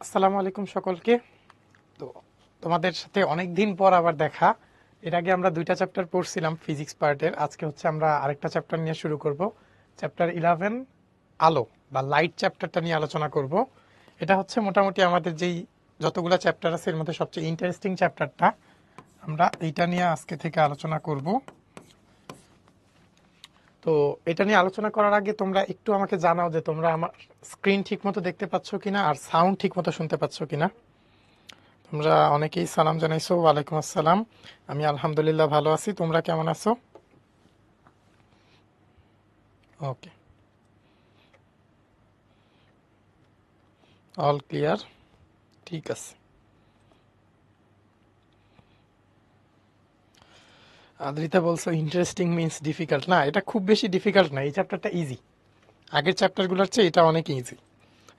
আসসালামু আলাইকুম সকলকে। তো তোমাদের সাথে অনেক দিন পর আবার দেখা। এর আগে আমরা দুইটা চ্যাপ্টার পড়ছিলাম ফিজিক্স পার্টের। আজকে হচ্ছে আমরা আরেকটা চ্যাপ্টার নিয়ে শুরু করব। চ্যাপ্টার 11 আলো বা লাইট চ্যাপ্টারটা নিয়ে আলোচনা করব। এটা হচ্ছে মোটামুটি আমাদের যেই যতগুলো চ্যাপ্টার আছে এর মধ্যে সবচেয়ে ইন্টারেস্টিং চ্যাপ্টারটা। আমরা এইটা নিয়ে আজকে থেকে আলোচনা করব। তো এটা নিয়ে আলোচনা করার আগে তোমরা একটু আমাকে জানাও যে তোমরা আমার স্ক্রিন ঠিকমতো দেখতে পাচ্ছ কিনা আর সাউন্ড ঠিকমতো শুনতে পাচ্ছ কিনা। তোমরা অনেকেই সালাম জানাইছো। ওয়ালাইকুম আসসালাম। আমি আলহামদুলিল্লাহ ভালো আছি। তোমরা কেমন আছো? ওকে, অল ক্লিয়ার। ঠিক আছে। আদ্রিতা বলছো ইন্টারেস্টিং মিন্স ডিফিকাল্ট। না, এটা খুব বেশি ডিফিকাল্ট না, এই চ্যাপ্টারটা ইজি। আগের চ্যাপ্টারগুলোর চেয়ে এটা অনেক ইজি।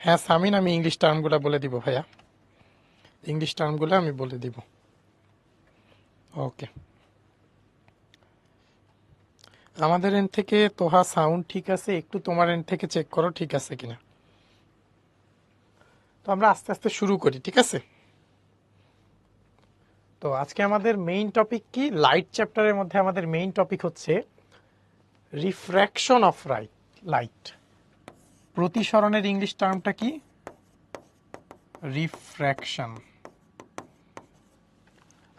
হ্যাঁ সামিন, আমি ইংলিশ টার্মগুলো বলে দিব ভাইয়া। ইংলিশ টার্মগুলো আমি বলে দিব। ওকে, আমাদের এন্ড থেকে তোহা সাউন্ড ঠিক আছে, একটু তোমার এন্ড থেকে চেক করো ঠিক আছে কিনা। তো আমরা আস্তে আস্তে শুরু করি, ঠিক আছে? তো আজকে আমাদের মেইন টপিক কি? লাইট চ্যাপ্টারের মধ্যে আমাদের মেইন টপিক হচ্ছে রিফ্র্যাকশন অফ লাইট। প্রতিসরণের ইংলিশ টার্মটা কি? রিফ্র্যাকশন।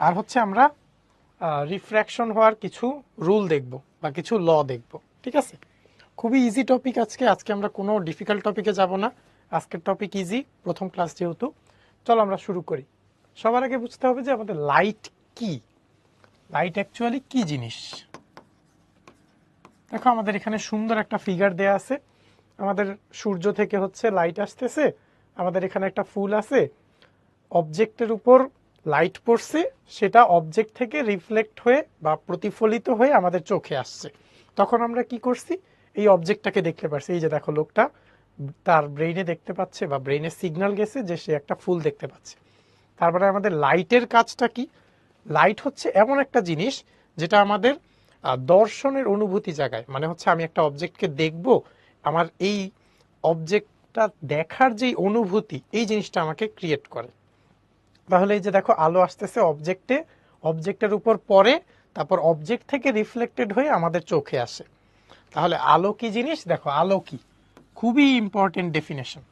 আর হচ্ছে আমরা রিফ্র্যাকশন হওয়ার কিছু রুল দেখব বা কিছু ল দেখব, ঠিক আছে? খুবই ইজি টপিক আজকে। আজকে আমরা কোনো ডিফিকাল্ট টপিকে যাব না। আজকের টপিক ইজি, প্রথম ক্লাস যেহেতু। চলো আমরা শুরু করি। সবার আগে বুঝতে হবে যে আমাদের লাইট কি। লাইট অ্যাকচুয়ালি কি জিনিস। দেখো আমাদের এখানে সুন্দর একটা ফিগার দেয়া আছে। আমাদের সূর্য থেকে হচ্ছে লাইট আসতেছে, আমাদের এখানে একটা ফুল আছে, অবজেক্টের উপর লাইট পড়ছে, সেটা অবজেক্ট থেকে রিফ্লেক্ট হয়ে বা প্রতিফলিত হয়ে আমাদের চোখে আসছে। তখন আমরা কি করছি? এই অবজেক্টটাকে দেখতে পারছি। এই যে দেখো, লোকটা তার ব্রেইনে দেখতে পাচ্ছে বা ব্রেইনে সিগন্যাল গেছে যে সে একটা ফুল দেখতে পাচ্ছে। তারপরে আমাদের লাইটের কাজটা কি? লাইট হচ্ছে এমন একটা জিনিস যেটা আমাদের দর্শনের অনুভূতি জাগায়। মানে হচ্ছে আমি একটা অবজেক্টকে দেখব, আমার এই অবজেক্টটা দেখার যেই অনুভূতি, এই জিনিসটা আমাকে ক্রিয়েট করে। তাহলে এই যে দেখো, আলো আসতেছে অবজেক্টে, অবজেক্টের উপর পড়ে, তারপর অবজেক্ট থেকে রিফ্লেক্টেড হয়ে আমাদের চোখে আসে। তাহলে আলো কি জিনিস? দেখো আলো কি, খুবই ইম্পর্টেন্ট ডেফিনেশন।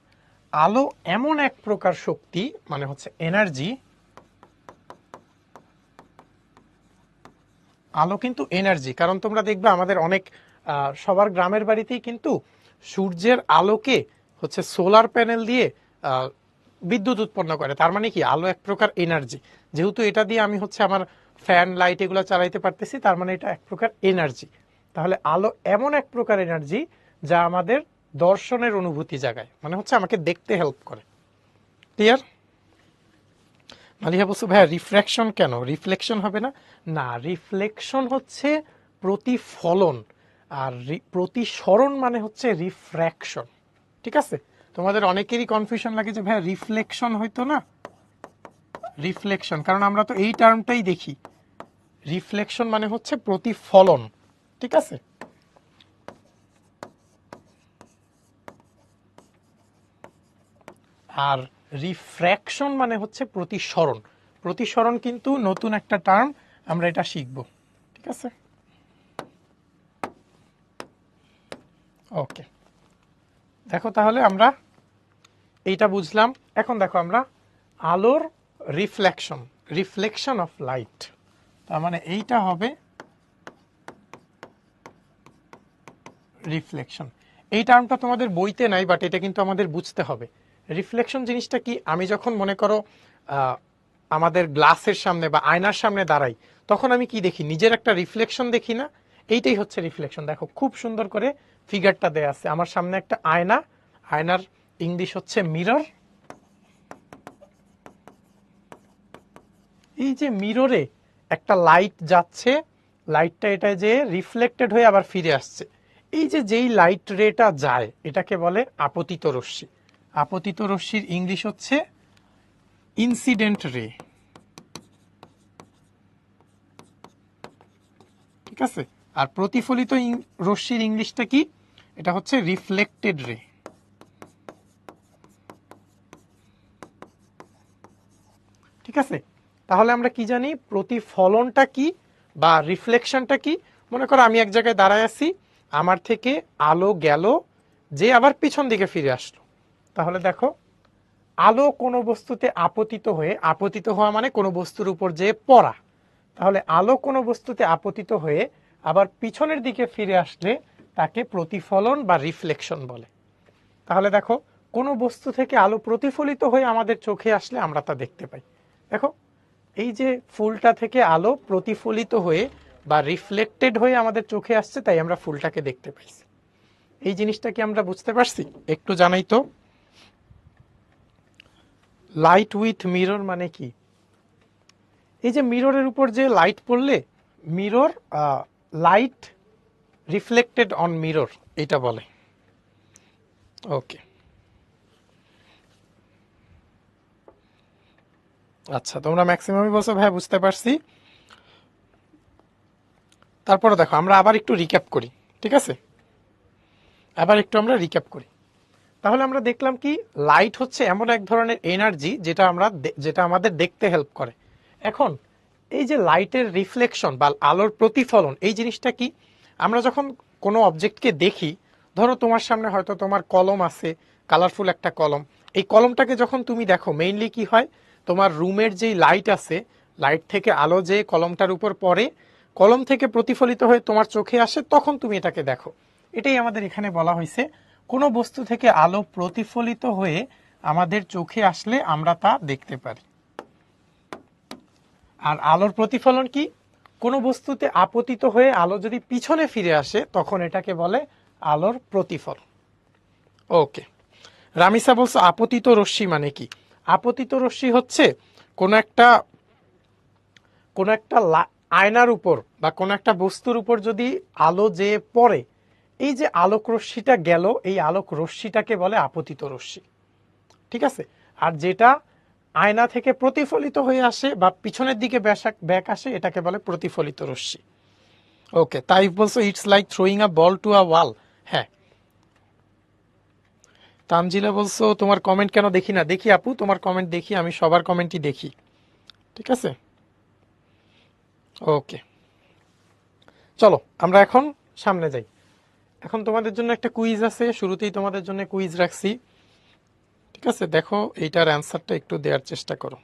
আলো এমন এক প্রকার শক্তি, মানে হচ্ছে এনার্জি। আলো কিন্তু এনার্জি। কারণ তোমরা দেখবে আমাদের অনেক সবার গ্রামের বাড়িতেই কিন্তু সূর্যের আলোকে হচ্ছে সোলার প্যানেল দিয়ে আহ, বিদ্যুৎ উৎপন্ন করে। তার মানে কি, আলো এক প্রকার এনার্জি। যেহেতু এটা দিয়ে আমি হচ্ছে আমার ফ্যান লাইট এগুলো চালাইতে পারতেছি, তার মানে এটা এক প্রকার এনার্জি। তাহলে আলো এমন এক প্রকার এনার্জি যা আমাদের দর্শনের অনুভূতি জাগায়, মানে হচ্ছে আমাকে দেখতে হেল্প করে। ক্লিয়ার? মালিহা বলছো ভাইয়া রিফ্র্যাকশন কেন, রিফ্লেকশন হবে না? না, রিফ্লেকশন হচ্ছে প্রতিফলন, আর প্রতিসরণ মানে হচ্ছে রিফ্র্যাকশন। ঠিক আছে? তোমাদের অনেকেরই কনফিউশন লাগে যে ভাইয়া রিফ্লেকশন হইতো না। রিফ্লেকশন, কারণ আমরা তো এই টার্মটাই দেখি। রিফ্লেকশন মানে হচ্ছে প্রতিফলন, ঠিক আছে? আর রিফ্র্যাকশন মানে হচ্ছে প্রতিসরণ। প্রতিসরণ কিন্তু নতুন একটা টার্ম, আমরা এটা শিখব, ঠিক আছে? ওকে, দেখো তাহলে আমরা এইটা বুঝলাম। এখন দেখো আমরা আলোর রিফ্লেকশন, রিফ্লেকশন অফ লাইট, তার মানে এইটা হবে রিফ্লেকশন। এই টার্মটা তোমাদের বইতে নাই, বাট এটা কিন্তু আমাদের বুঝতে হবে। রিফ্লেকশন জিনিসটা কি? আমি যখন মনে করো আমাদের গ্লাসের সামনে বা আয়নার সামনে দাঁড়াই, তখন আমি কি দেখি? নিজের একটা রিফ্লেকশন দেখি না? এইটাই হচ্ছে রিফ্লেকশন। দেখো খুব সুন্দর করে ফিগারটা দেয়া আছে। আমার সামনে একটা আয়না, আয়নার ইংলিশ হচ্ছে মিরর। এই যে মিররে একটা লাইট যাচ্ছে, লাইটটা এটা যে রিফ্লেক্টেড হয়ে আবার ফিরে আসছে। এই যে যেই লাইট রেটা যায়, এটাকে বলে আপতিত রশ্মি। আপতিত রশ্মির ইংলিশ হচ্ছে ইনসিডেন্ট রে, ঠিক আছে? আর প্রতিফলিত রশ্মির ইংলিশটা কি? এটা হচ্ছে রিফ্লেক্টেড রে। আছে? তাহলে আমরা কি জানি প্রতিফলনটা কি বা রিফ্লেকশনটা কি? মনে করো আমি এক জায়গায় দাঁড়ায় আছি, আমার থেকে আলো গেল, যে আবার পিছন দিকে ফিরে আসলো। তাহলে দেখো আলো কোনো বস্তুতে আপতিত হওয়া মানে কোনো বস্তুর উপর যে পড়া। তাহলে আলো কোনো বস্তুতে আপতিত হয়ে আবার পিছনের দিকে ফিরে আসলে তাকে প্রতিফলন বা রিফ্লেকশন বলে। তাহলে দেখো কোনো বস্তু থেকে আলো প্রতিফলিত হয়ে আমাদের চোখে আসলে আমরা তা দেখতে পাই। দেখো এই যে ফুলটা থেকে আলো প্রতিফলিত হয়ে বা রিফ্লেক্টেড হয়ে আমাদের চোখে আসছে, তাই আমরা ফুলটাকে দেখতে পাইছি। এই জিনিসটা কি আমরা বুঝতে পারছি? একটু জানাই তো। লাইট উইথ মিরর মানে কি? এই যে মিররের উপর যে লাইট পড়লে mirror light reflected on mirror এটা বলে। ওকে, আচ্ছা তোমরা ম্যাক্সিমামই বলছো ভাই বুঝতে পারছি। তারপরে দেখো আমরা আবার একটু রিক্যাপ করি, ঠিক আছে? আবার একটু আমরা রিক্যাপ করি। তাহলে আমরা দেখলাম কি লাইট হচ্ছে এমন এক ধরনের এনার্জি যেটা আমাদের দেখতে হেল্প করে। এখন এই যে লাইটের রিফ্লেকশন বা আলোর প্রতিফলন, এই জিনিসটা কি? আমরা যখন কোনো অবজেক্টকে দেখি, ধরো তোমার সামনে হয়তো তোমার কলম আছে, কালারফুল একটা কলম। এই কলমটাকে যখন তুমি দেখো মেইনলি কি হয়, তোমার রুমের যেই লাইট আছে, লাইট থেকে আলো যে কলমটার উপর পড়ে, কলম থেকে প্রতিফলিত হয়ে তোমার চোখে আসে, তখন তুমি এটাকে দেখো। এটাই আমাদের এখানে বলা হয়েছে কোনো বস্তু থেকে আলো প্রতিফলিত হয়ে আমাদের চোখে আসলে আমরা তা দেখতে পারি। আর আলোর প্রতিফলন কি? কোনো বস্তুতে আপতিত হয়ে আলো যদি পিছনে ফিরে আসে তখন এটাকে বলে আলোর প্রতিফলন। ওকে, রামিসা বলছো আপতিত রশ্মি মানে কি? আপতিত রশ্মি হচ্ছে কোনো একটা আয়নার উপর বা কোনো একটা বস্তুর উপর যদি আলো যে পড়ে, এই যে আলোক রশ্মিটা গেল, এই আলোক রশ্মিটাকে বলে আপতিত রশ্মি, ঠিক আছে? আর যেটা আয়না থেকে প্রতিফলিত হয়ে আসে বা পিছনের দিকে ব্যাক আসে, এটাকে বলে প্রতিফলিত রশ্মি। ওকে, তাই বলছো it's like throwing a ball to a wall. হ্যাঁ। তানজিলা বলছো তোমার কমেন্ট কেন দেখি না? দেখি আপু, তোমার কমেন্ট দেখি, আমি সবার কমেন্টই দেখি, ঠিক আছে? ওকে, চলো আমরা এখন সামনে যাই। এখন তোমাদের জন্য একটা কুইজ আছে, শুরুতেই তোমাদের জন্য কুইজ রাখছি, ঠিক আছে? দেখো এইটার অ্যান্সারটা একটু দেওয়ার চেষ্টা করো।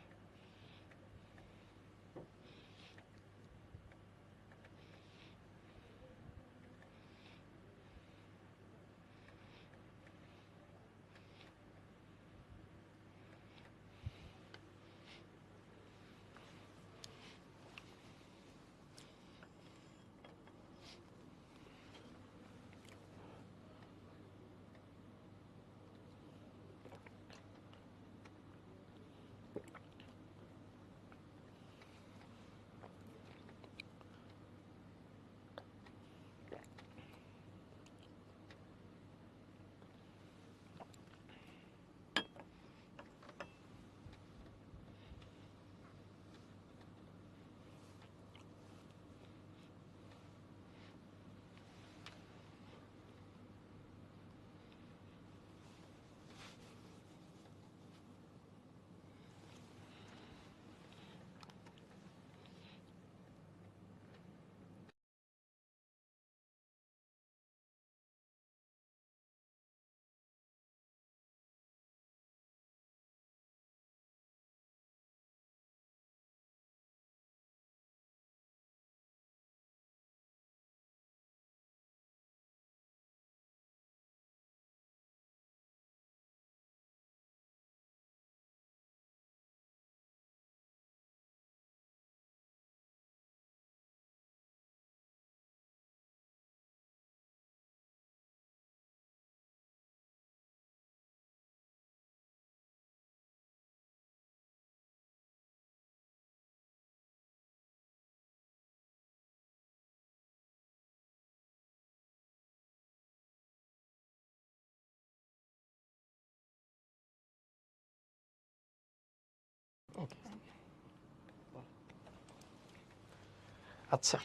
আচ্ছা,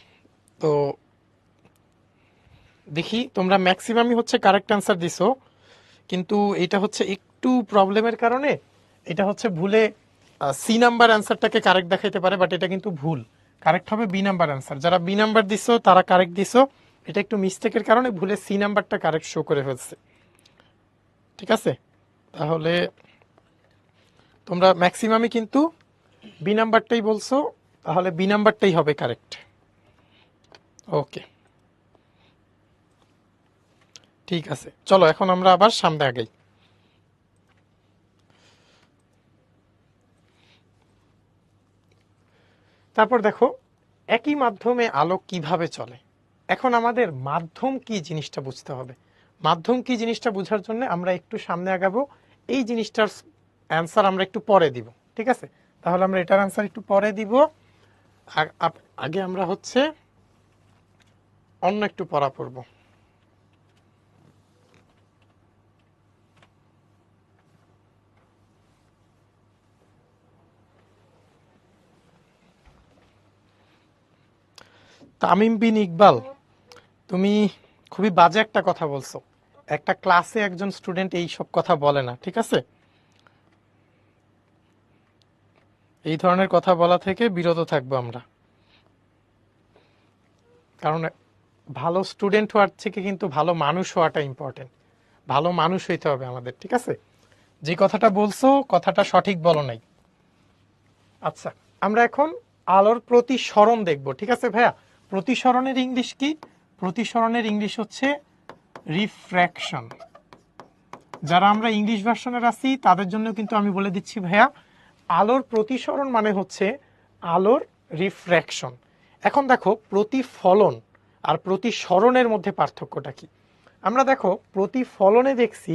তো দেখি তোমরা ম্যাক্সিমামই হচ্ছে কারেক্ট অ্যান্সার দিছো, কিন্তু এটা হচ্ছে একটু প্রবলেমের কারণে এটা হচ্ছে ভুলে সি নাম্বার অ্যান্সারটাকে কারেক্ট দেখাইতে পারে, বাট এটা কিন্তু ভুল। কারেক্ট হবে বি নাম্বার অ্যান্সার। যারা বি নাম্বার দিছো তারা কারেক্ট দিছো, এটা একটু মিস্টেকের কারণে ভুলে সি নাম্বারটা কারেক্ট শো করে ফেলছে। ঠিক আছে, তাহলে তোমরা ম্যাক্সিমামই কিন্তু বি নাম্বারটাই বলছো, তাহলে বি নাম্বারটাই হবে কারেক্ট। ওকে, ঠিক আছে, চলো এখন আমরা আবার সামনে আগাই। তারপর দেখো একই মাধ্যমে আলো কিভাবে চলে। এখন আমাদের মাধ্যম কি জিনিসটা বুঝতে হবে। মাধ্যম কি জিনিসটা বোঝার জন্য আমরা একটু সামনে আগাবো, এই জিনিসটার অ্যান্সার আমরা একটু পরে দিব। ঠিক আছে, তাহলে আমরা এটার অ্যান্সার একটু পরে দিব। আগে আমরা হচ্ছে অন্য একটু পড়া পড়ব। তামিম বিন ইকবাল, তুমি খুবই বাজে একটা কথা বলছো। একটা ক্লাসে একজন স্টুডেন্ট এই সব কথা বলে না, ঠিক আছে? এই ধরনের কথা বলা থেকে বিরত থাকবো আমরা, কারণ ভালো স্টুডেন্ট হওয়ার থেকে কিন্তু ভালো মানুষ হওয়াটা ইম্পর্টেন্ট। ভালো মানুষ হইতে হবে আমাদের, ঠিক আছে? যে কথাটা বলছো কথাটা সঠিক বলো নাই। আচ্ছা, আমরা এখন আলোর প্রতিসরণ দেখব, ঠিক আছে ভাইয়া? প্রতিসরণের ইংলিশ কি? প্রতিসরণের ইংলিশ হচ্ছে রিফ্র্যাকশন। যারা আমরা ইংলিশ ভার্সনের আছি তাদের জন্য কিন্তু আমি বলে দিচ্ছি ভাইয়া, আলোর প্রতিসরণ মানে হচ্ছে আলোর রিফ্র্যাকশন। এখন দেখো প্রতিফলন আর প্রতিসরণের মধ্যে পার্থক্যটা কি। আমরা দেখো প্রতিফলনে দেখছি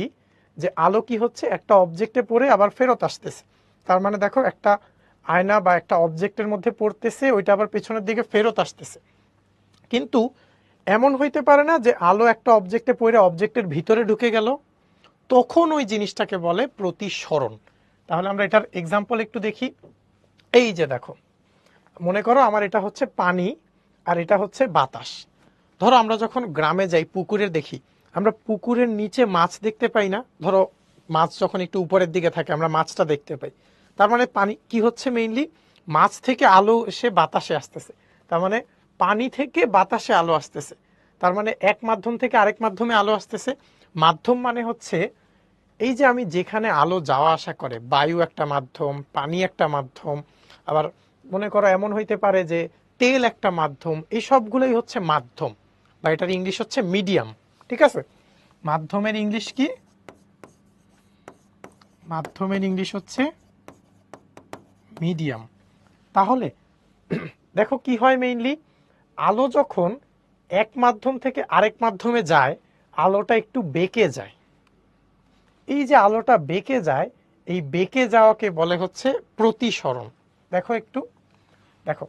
যে আলো কি হচ্ছে একটা অবজেক্টে পড়ে আবার ফেরত আসতেছে। তার মানে দেখো একটা আয়না বা একটা অবজেক্টের মধ্যে পড়তেছে, ওইটা আবার পেছনের দিকে ফেরত আসতেছে। কিন্তু এমন হইতে পারে না যে আলো একটা অবজেক্টে পড়ে অবজেক্টের ভিতরে ঢুকে গেল, তখন ওই জিনিসটাকে বলে প্রতিসরণ। তাহলে আমরা এটার এক্সাম্পল একটু দেখি। এই যে দেখো, মনে করো আমার এটা হচ্ছে পানি আর এটা হচ্ছে বাতাস। ধরো আমরা যখন গ্রামে যাই পুকুরে দেখি, আমরা পুকুরের নিচে মাছ দেখতে পাই না? ধরো মাছ যখন একটু উপরের দিকে থাকে আমরা মাছটা দেখতে পাই। তার মানে পানি কি হচ্ছে, মেইনলি মাছ থেকে আলো এসে বাতাসে আসতেছে। তার মানে পানি থেকে বাতাসে আলো আসতেছে। তার মানে এক মাধ্যম থেকে আরেক মাধ্যমে আলো আসতেছে। মাধ্যম মানে হচ্ছে এই যে আমি যেখানে আলো যাওয়া আসা করে, বায়ু একটা মাধ্যম, পানি একটা মাধ্যম, আবার মনে করো এমন হইতে পারে যে তেল একটা মাধ্যম, এই সবগুলোই হচ্ছে মাধ্যম, বা এটার ইংলিশ হচ্ছে মিডিয়াম। ঠিক আছে, মাধ্যমের ইংলিশ কি? মাধ্যমের ইংলিশ হচ্ছে মিডিয়াম। তাহলে দেখো কি হয়, মেইনলি আলো যখন এক মাধ্যম থেকে আরেক মাধ্যমে যায়, আলোটা একটু বেঁকে যায়। এই যে আলোটা বেঁকে যায়, এই বেঁকে যাওয়াকে বলে হচ্ছে প্রতিসরণ। দেখো একটু দেখো,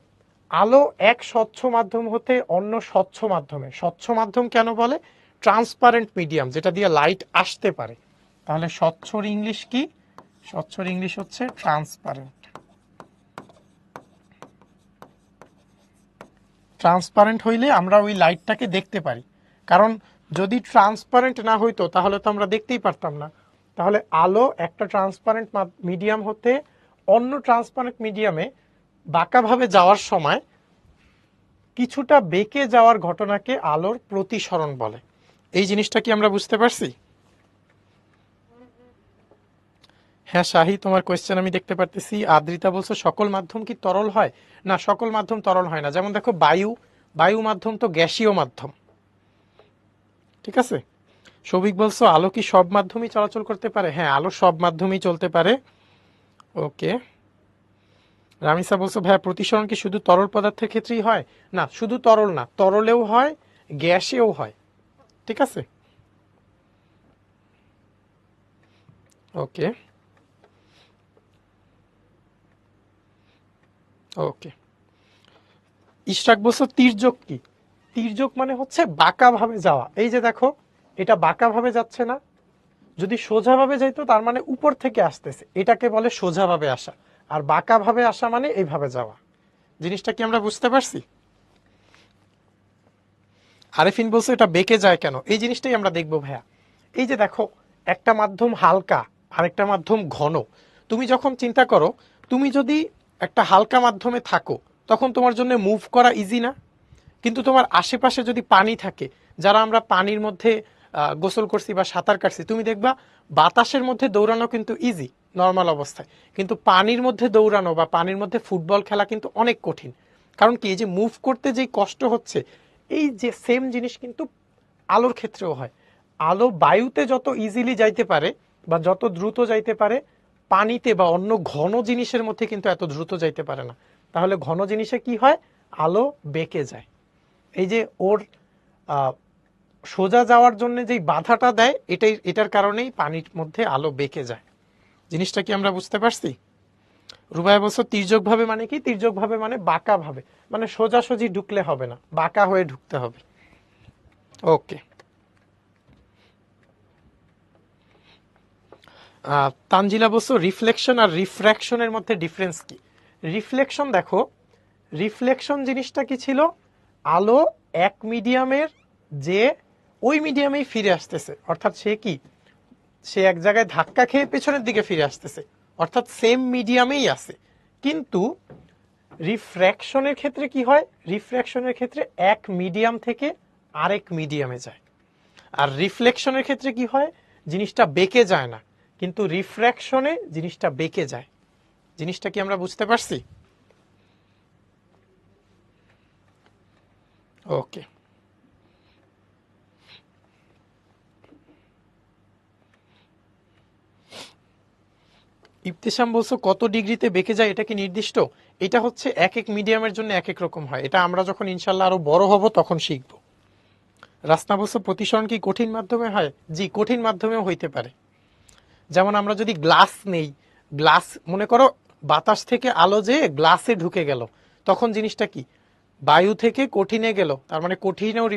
আলো এক স্বচ্ছ মাধ্যম হতে অন্য স্বচ্ছ মাধ্যমে, স্বচ্ছ মাধ্যম কেন বলে? ট্রান্সপারেন্ট মিডিয়াম, যেটা দিয়ে লাইট আসতে পারে। তাহলে স্বচ্ছর ইংলিশ কি? স্বচ্ছর ইংলিশ হচ্ছে ট্রান্সপারেন্ট। ট্রান্সপারেন্ট হইলে আমরা ওই লাইটটাকে দেখতে পারি, কারণ যদি ট্রান্সপারেন্ট না হইতো তাহলে তো আমরা দেখতেই পারতাম না। তাহলে আলো একটা ট্রান্সপারেন্ট মিডিয়াম হতে অন্য ট্রান্সপারেন্ট মিডিয়ামে বাঁকাভাবে যাওয়ার সময় কিছুটা বেঁকে যাওয়ার ঘটনাকে আলোর প্রতিসরণ বলে। এই জিনিসটা কি আমরা বুঝতে পারছি? হ্যাঁ শাহি, তোমার কোয়েশ্চেন আমি দেখতে পারতেছি। আদ্রিতা বলছো সকল মাধ্যম কি তরল হয়? না, সকল মাধ্যম তরল হয় না। যেমন দেখো বায়ু, বায়ু মাধ্যম তো গ্যাসীয় মাধ্যম, ঠিক আছে? সৌভিক বলছো আলো কি সব মাধ্যমেই চলাচল করতে পারে? হ্যাঁ, আলো সব মাধ্যমেই চলতে পারে। ওকে। রামিসা বলছো ভাইয়া প্রতিসরণ কি শুধু তরল পদার্থের ক্ষেত্রেই হয়? না, শুধু তরল না, তরলেও হয়, গ্যাসেও হয়। ঠিক আছে, ওকে ওকে। ইশরাক বলছো তির্যক কি? তির্যক মানে হচ্ছে বাঁকা ভাবে যাওয়া। এই যে দেখো, এটা বাঁকা ভাবে যাচ্ছে না? যদি সোজাভাবে যাইতো তার মানে উপর থেকে আসতেছে, এটাকে বলে সোজাভাবে আসা। আর বাঁকা ভাবে আসা মানে এইভাবে যাওয়া। জিনিসটা কি আমরা বুঝতে পারছি? আরেফিন বলছে এটা বেঁকে যায় কেন? এই জিনিসটাই আমরা দেখবো ভাইয়া। এই যে দেখো, একটা মাধ্যম হালকা আরেকটা মাধ্যম ঘন। তুমি যখন চিন্তা করো তুমি যদি একটা হালকা মাধ্যমে থাকো তখন তোমার জন্য মুভ করা ইজি না? কিন্তু তোমার আশেপাশে যদি পানি থাকে, যারা আমরা পানির মধ্যে গোসল করছি বা সাঁতার কাটছি, তুমি দেখবা বাতাসের মধ্যে দৌড়ানো কিন্তু ইজি নর্মাল অবস্থায়, কিন্তু পানির মধ্যে দৌড়ানো বা পানির মধ্যে ফুটবল খেলা কিন্তু অনেক কঠিন। কারণ কি, এই যে মুভ করতে যেই কষ্ট হচ্ছে, এই যে সেম জিনিস কিন্তু আলোর ক্ষেত্রেও হয়। আলো বায়ুতে যত ইজিলি যাইতে পারে বা যত দ্রুত যাইতে পারে, পানিতে বা অন্য ঘন জিনিসের মধ্যে কিন্তু এত দ্রুত যাইতে পারে না। তাহলে ঘন জিনিসে কি হয়, আলো বেঁকে যায়। এই যে ওর সোজা যাওয়ার জন্য যেই বাধাটা দেয়, এটার কারণেই পানির মধ্যে আলো বেঁকে যায়। জিনিসটা কি আমরা বুঝতে পারছি? রুবাই বলছো তির্যক ভাবে মানে কি? তির্যক ভাবে মানে বাঁকা ভাবে, মানে সোজাসুজি ঢুকলে হবে না, বাঁকা হয়ে ঢুকতে হবে। ওকে। তানজিলা বলছো রিফ্লেকশন আর রিফ্র্যাকশনের মধ্যে ডিফারেন্স কি? রিফ্লেকশন, দেখো রিফ্লেকশন জিনিসটা কি ছিল, আলো এক মিডিয়ামের যে ওই মিডিয়ামেই ফিরে আসতেছে, অর্থাৎ সে এক জায়গায় ধাক্কা খেয়ে পেছনের দিকে ফিরে আসতেছে, অর্থাৎ সেম মিডিয়ামেই আছে। কিন্তু রিফ্র্যাকশনের ক্ষেত্রে কি হয়, রিফ্র্যাকশনের ক্ষেত্রে এক মিডিয়াম থেকে আরেক মিডিয়ামে যায়। আর রিফ্লেকশনের ক্ষেত্রে কি হয়, জিনিসটা বেঁকে যায় না, কিন্তু রিফ্র্যাকশনে জিনিসটা বেঁকে যায়। জিনিসটা কি আমরা বুঝতে পারছি? ওকে। ইবতিসাম বলছো কত ডিগ্রিতে বেঁকে যায়, এটা কি নির্দিষ্ট? এটা হচ্ছে এক এক মিডিয়ামের জন্য এক এক রকম হয়, এটা আমরা যখন ইনশাল্লাহ আরো বড় হব তখন শিখব। রাসনা বলছো প্রতিসরণ কি কঠিন মাধ্যমে হয়? জি, কঠিন মাধ্যমেও হইতে পারে। যেমন আমরা যদি গ্লাস নেই, গ্লাস মনে করো বাতাস থেকে আলো যে গ্লাসে ঢুকে গেল, তখন জিনিসটা কি, বায়ু থেকে কঠিনে গেল, তার মানে কঠিনেও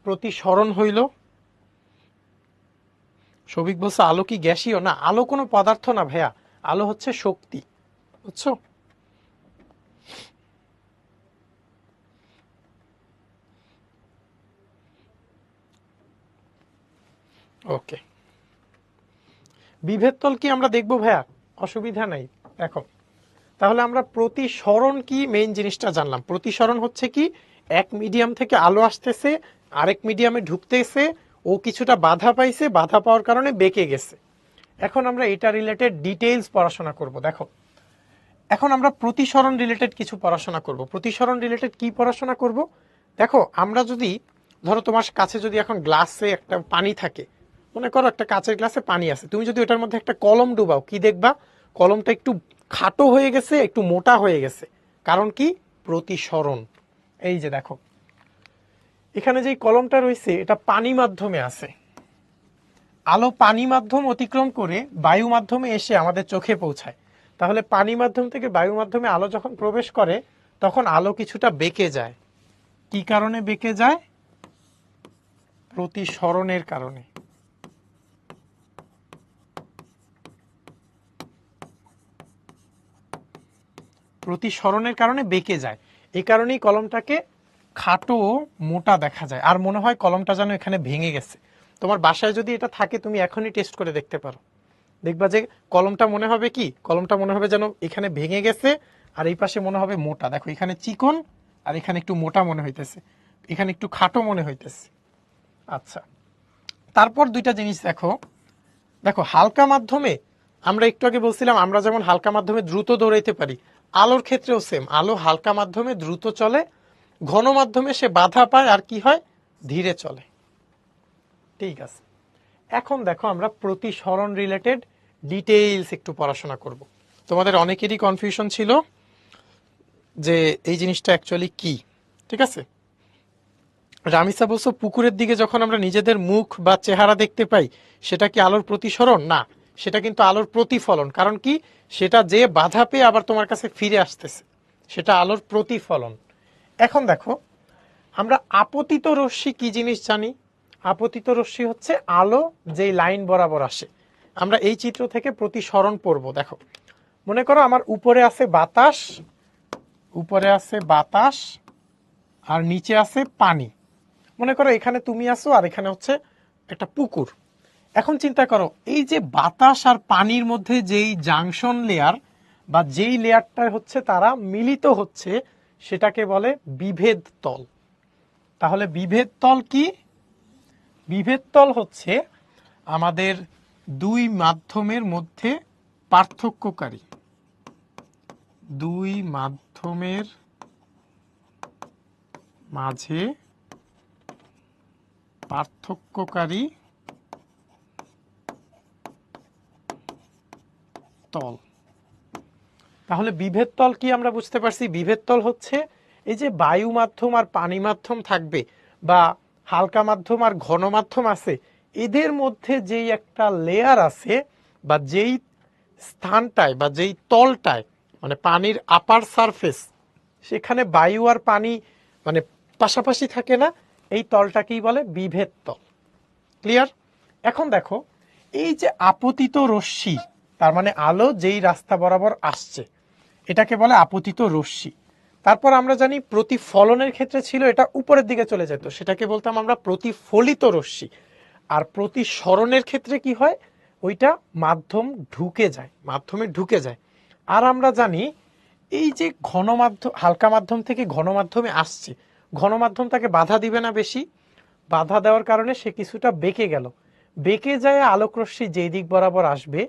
প্রতিসরণ হইল। সবিক বলছে আলো কি গ্যাসীয়? না, আলো কোনো পদার্থ না ভাইয়া, আলো হচ্ছে শক্তি, বুঝছো? ওকে। বিভেদ তল কি আমরা দেখবো ভাইয়া, অসুবিধা নাই। দেখো, তাহলে আমরা প্রতিসরণ কি মেইন জিনিসটা জানলাম। প্রতিসরণ হচ্ছে কি, এক মিডিয়াম থেকে আলো আসতেছে, আরেক মিডিয়ামে ঢুকতেছে, ও কিছুটা বাধা পাইছে, বাধা পাওয়ার কারণে বেঁকে গেছে। এখন আমরা এটা রিলেটেড ডিটেইলস পড়াশোনা করব। দেখো, এখন আমরা প্রতিসরণ রিলেটেড কিছু পড়াশোনা করব। প্রতিসরণ রিলেটেড কি পড়াশোনা করব? দেখো, আমরা যদি ধরো তোমার কাছে যদি এখন গ্লাসে একটা পানি থাকে, মনে করো একটা কাঁচের গ্লাসে পানি আছে, তুমি যদি ওটার মধ্যে একটা কলম ডুবাও, কি দেখবা, কলমটা একটু খাটো হয়ে গেছে, একটু মোটা হয়ে গেছে। কারণ কি, প্রতিসরণ। এই যে দেখো, এখানে যে কলমটা রয়েছে এটা পানি মাধ্যমে আছে, আলো পানি মাধ্যম অতিক্রম করে বায়ু মাধ্যমে এসে আমাদের চোখে পৌঁছায়। তাহলে পানি মাধ্যম থেকে বায়ু মাধ্যমে আলো যখন প্রবেশ করে, তখন আলো কিছুটা বেঁকে যায়। কি কারণে বেঁকে যায়? প্রতিসরণের কারণে। প্রতিসরণের কারণে বেঁকে যায়। এই কারণেই কলমটাকে খাটো মোটা দেখা যায়, আর মনে হয় কলমটা যেন এখানে ভেঙে গেছে। তোমার বাসায় যদি এটা থাকে, তুমি এখনই টেস্ট করে দেখতে পারো, দেখবা যে কলমটা মনে হবে কি, কলমটা মনে হবে যেন এখানে ভেঙে গেছে, আর এই পাশে মনে হবে মোটা। দেখো, এখানে চিকন আর এখানে একটু মোটা মনে হইতেছে, এখানে একটু খাটো মনে হইতেছে। আচ্ছা, তারপর দুইটা জিনিস দেখো। দেখো, হালকা মাধ্যমে আমরা একটু আগে বলছিলাম আমরা যেমন হালকা মাধ্যমে দ্রুত দৌড়াইতে পারি, আলোর ক্ষেত্রেও সেম। আলো হালকা মাধ্যমে দ্রুত চলে, ঘন মাধ্যমে সে বাধা পায় আর কি হয়, ধীরে চলে। ঠিক আছে, এখন দেখো আমরা প্রতিসরণ রিলেটেড ডিটেইলস একটু পড়াশোনা করব। তোমাদের অনেকেরই কনফিউশন ছিল যে এই জিনিসটা অ্যাকচুয়ালি কি। ঠিক আছে, রামিসা বলছো পুকুরের দিকে যখন আমরা নিজেদের মুখ বা চেহারা দেখতে পাই, সেটা কি আলোর প্রতিসরণ? না, সেটা কিন্তু আলোর প্রতিফলন। কারণ কি, সেটা যে বাধা পেয়ে আবার তোমার কাছে ফিরে আসতেছে, সেটা আলোর প্রতিফলন। এখন দেখো, আমরা আপতিত রশ্মি কি জিনিস জানি? আপতিত রশ্মি হচ্ছে আলো যেই লাইন বরাবর আসে। আমরা এই চিত্র থেকে প্রতিসরণ পড়ব। দেখো, মনে করো আমার উপরে আছে বাতাস, উপরে আছে বাতাস আর নিচে আছে পানি। মনে করো এখানে তুমি আসো আর এখানে হচ্ছে একটা পুকুর। এখন চিন্তা করো, এই যে বাতাস আর পানির মধ্যে যেই জাংশন লেয়ার, বা যেই লেয়ারটা হচ্ছে তারা মিলিত হচ্ছে সেটাকে বলে বিভেদ তল। তাহলে বিভেদ তল কি? বিভেদ তল হচ্ছে আমাদের দুই মাধ্যমের মধ্যে পার্থক্যকারী, দুই মাধ্যমের মাঝে পার্থক্যকারী তল। তাহলে বিভেদ তল কি আমরা বুঝতে পারছি? বিভেদ তল হচ্ছে এই যে বায়ু মাধ্যম আর পানি মাধ্যম থাকবে বা হালকা মাধ্যম আর ঘন মাধ্যম আছে, এদের মধ্যে যেই একটা লেয়ার আছে বা যেই স্থানটায় বা যেই তলটায় মানে পানির আপার সারফেস, সেখানে বায়ু আর পানি মানে পাশাপাশি থাকে না, এই তলটাকেই বলে বিভেদ তল। ক্লিয়ার? এখন দেখো এই যে আপতিত রশ্মি, তার মানে আলো যেই রাস্তা বরাবর আসছে এটাকে বলে আপতিত রশ্মি। তারপর আমরা জানি প্রতিফলনের ক্ষেত্রে ছিল এটা উপরের দিকে চলে যেত, সেটাকে বলতাম আমরা প্রতিফলিত রশ্মি। আর প্রতিসরণের ক্ষেত্রে কি হয়, ওইটা মাধ্যম ঢুকে যায়, মাধ্যমে ঢুকে যায়। আর আমরা জানি এই যে ঘন মাধ্যম হালকা মাধ্যম থেকে ঘন মাধ্যমে আসছে, ঘন মাধ্যম তাকে বাধা দিবে না বেশি, বাধা দেওয়ার কারণে সে কিছুটা বেঁকে গেল, বেঁকে যায় আলোক রশ্মি যেই দিক বরাবর আসবে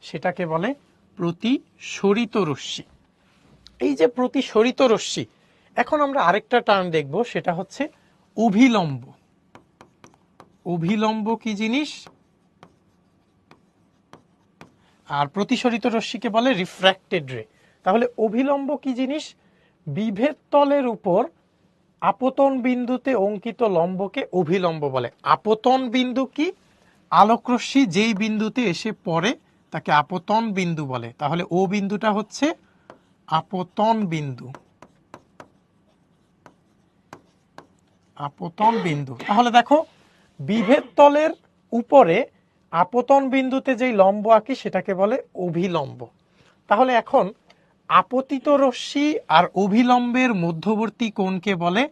সেটাকে বলে প্রতিসরিত রশ্মি। এই যে প্রতিসরিত রশ্মি, এখন আমরা আরেকটা টার্ম দেখব, সেটা হচ্ছে অভিলম্ব। অভিলম্ব কি জিনিস? আর প্রতিসরিত রশ্মিকে বলে রিফ্র্যাক্টেড রে। তাহলে অভিলম্ব কি জিনিস? বিভেদ তলের উপর আপতন বিন্দুতে অঙ্কিত লম্বকে অভিলম্ব বলে। আপতন বিন্দু কি? আলোক রশ্মি যেই বিন্দুতে এসে পড়ে তাকে আপতন বিন্দু বলে। তাহলে ও বিন্দুটা হচ্ছে আপতন বিন্দু, আপতন বিন্দু। তাহলে দেখো বিভেদ তলের উপরে আপতন বিন্দুতে যেই লম্ব আঁকি সেটাকে বলে অভিলম্ব। তাহলে এখন আপতিত রশ্মি আর অভিলম্বের মধ্যবর্তী কোণকে বলে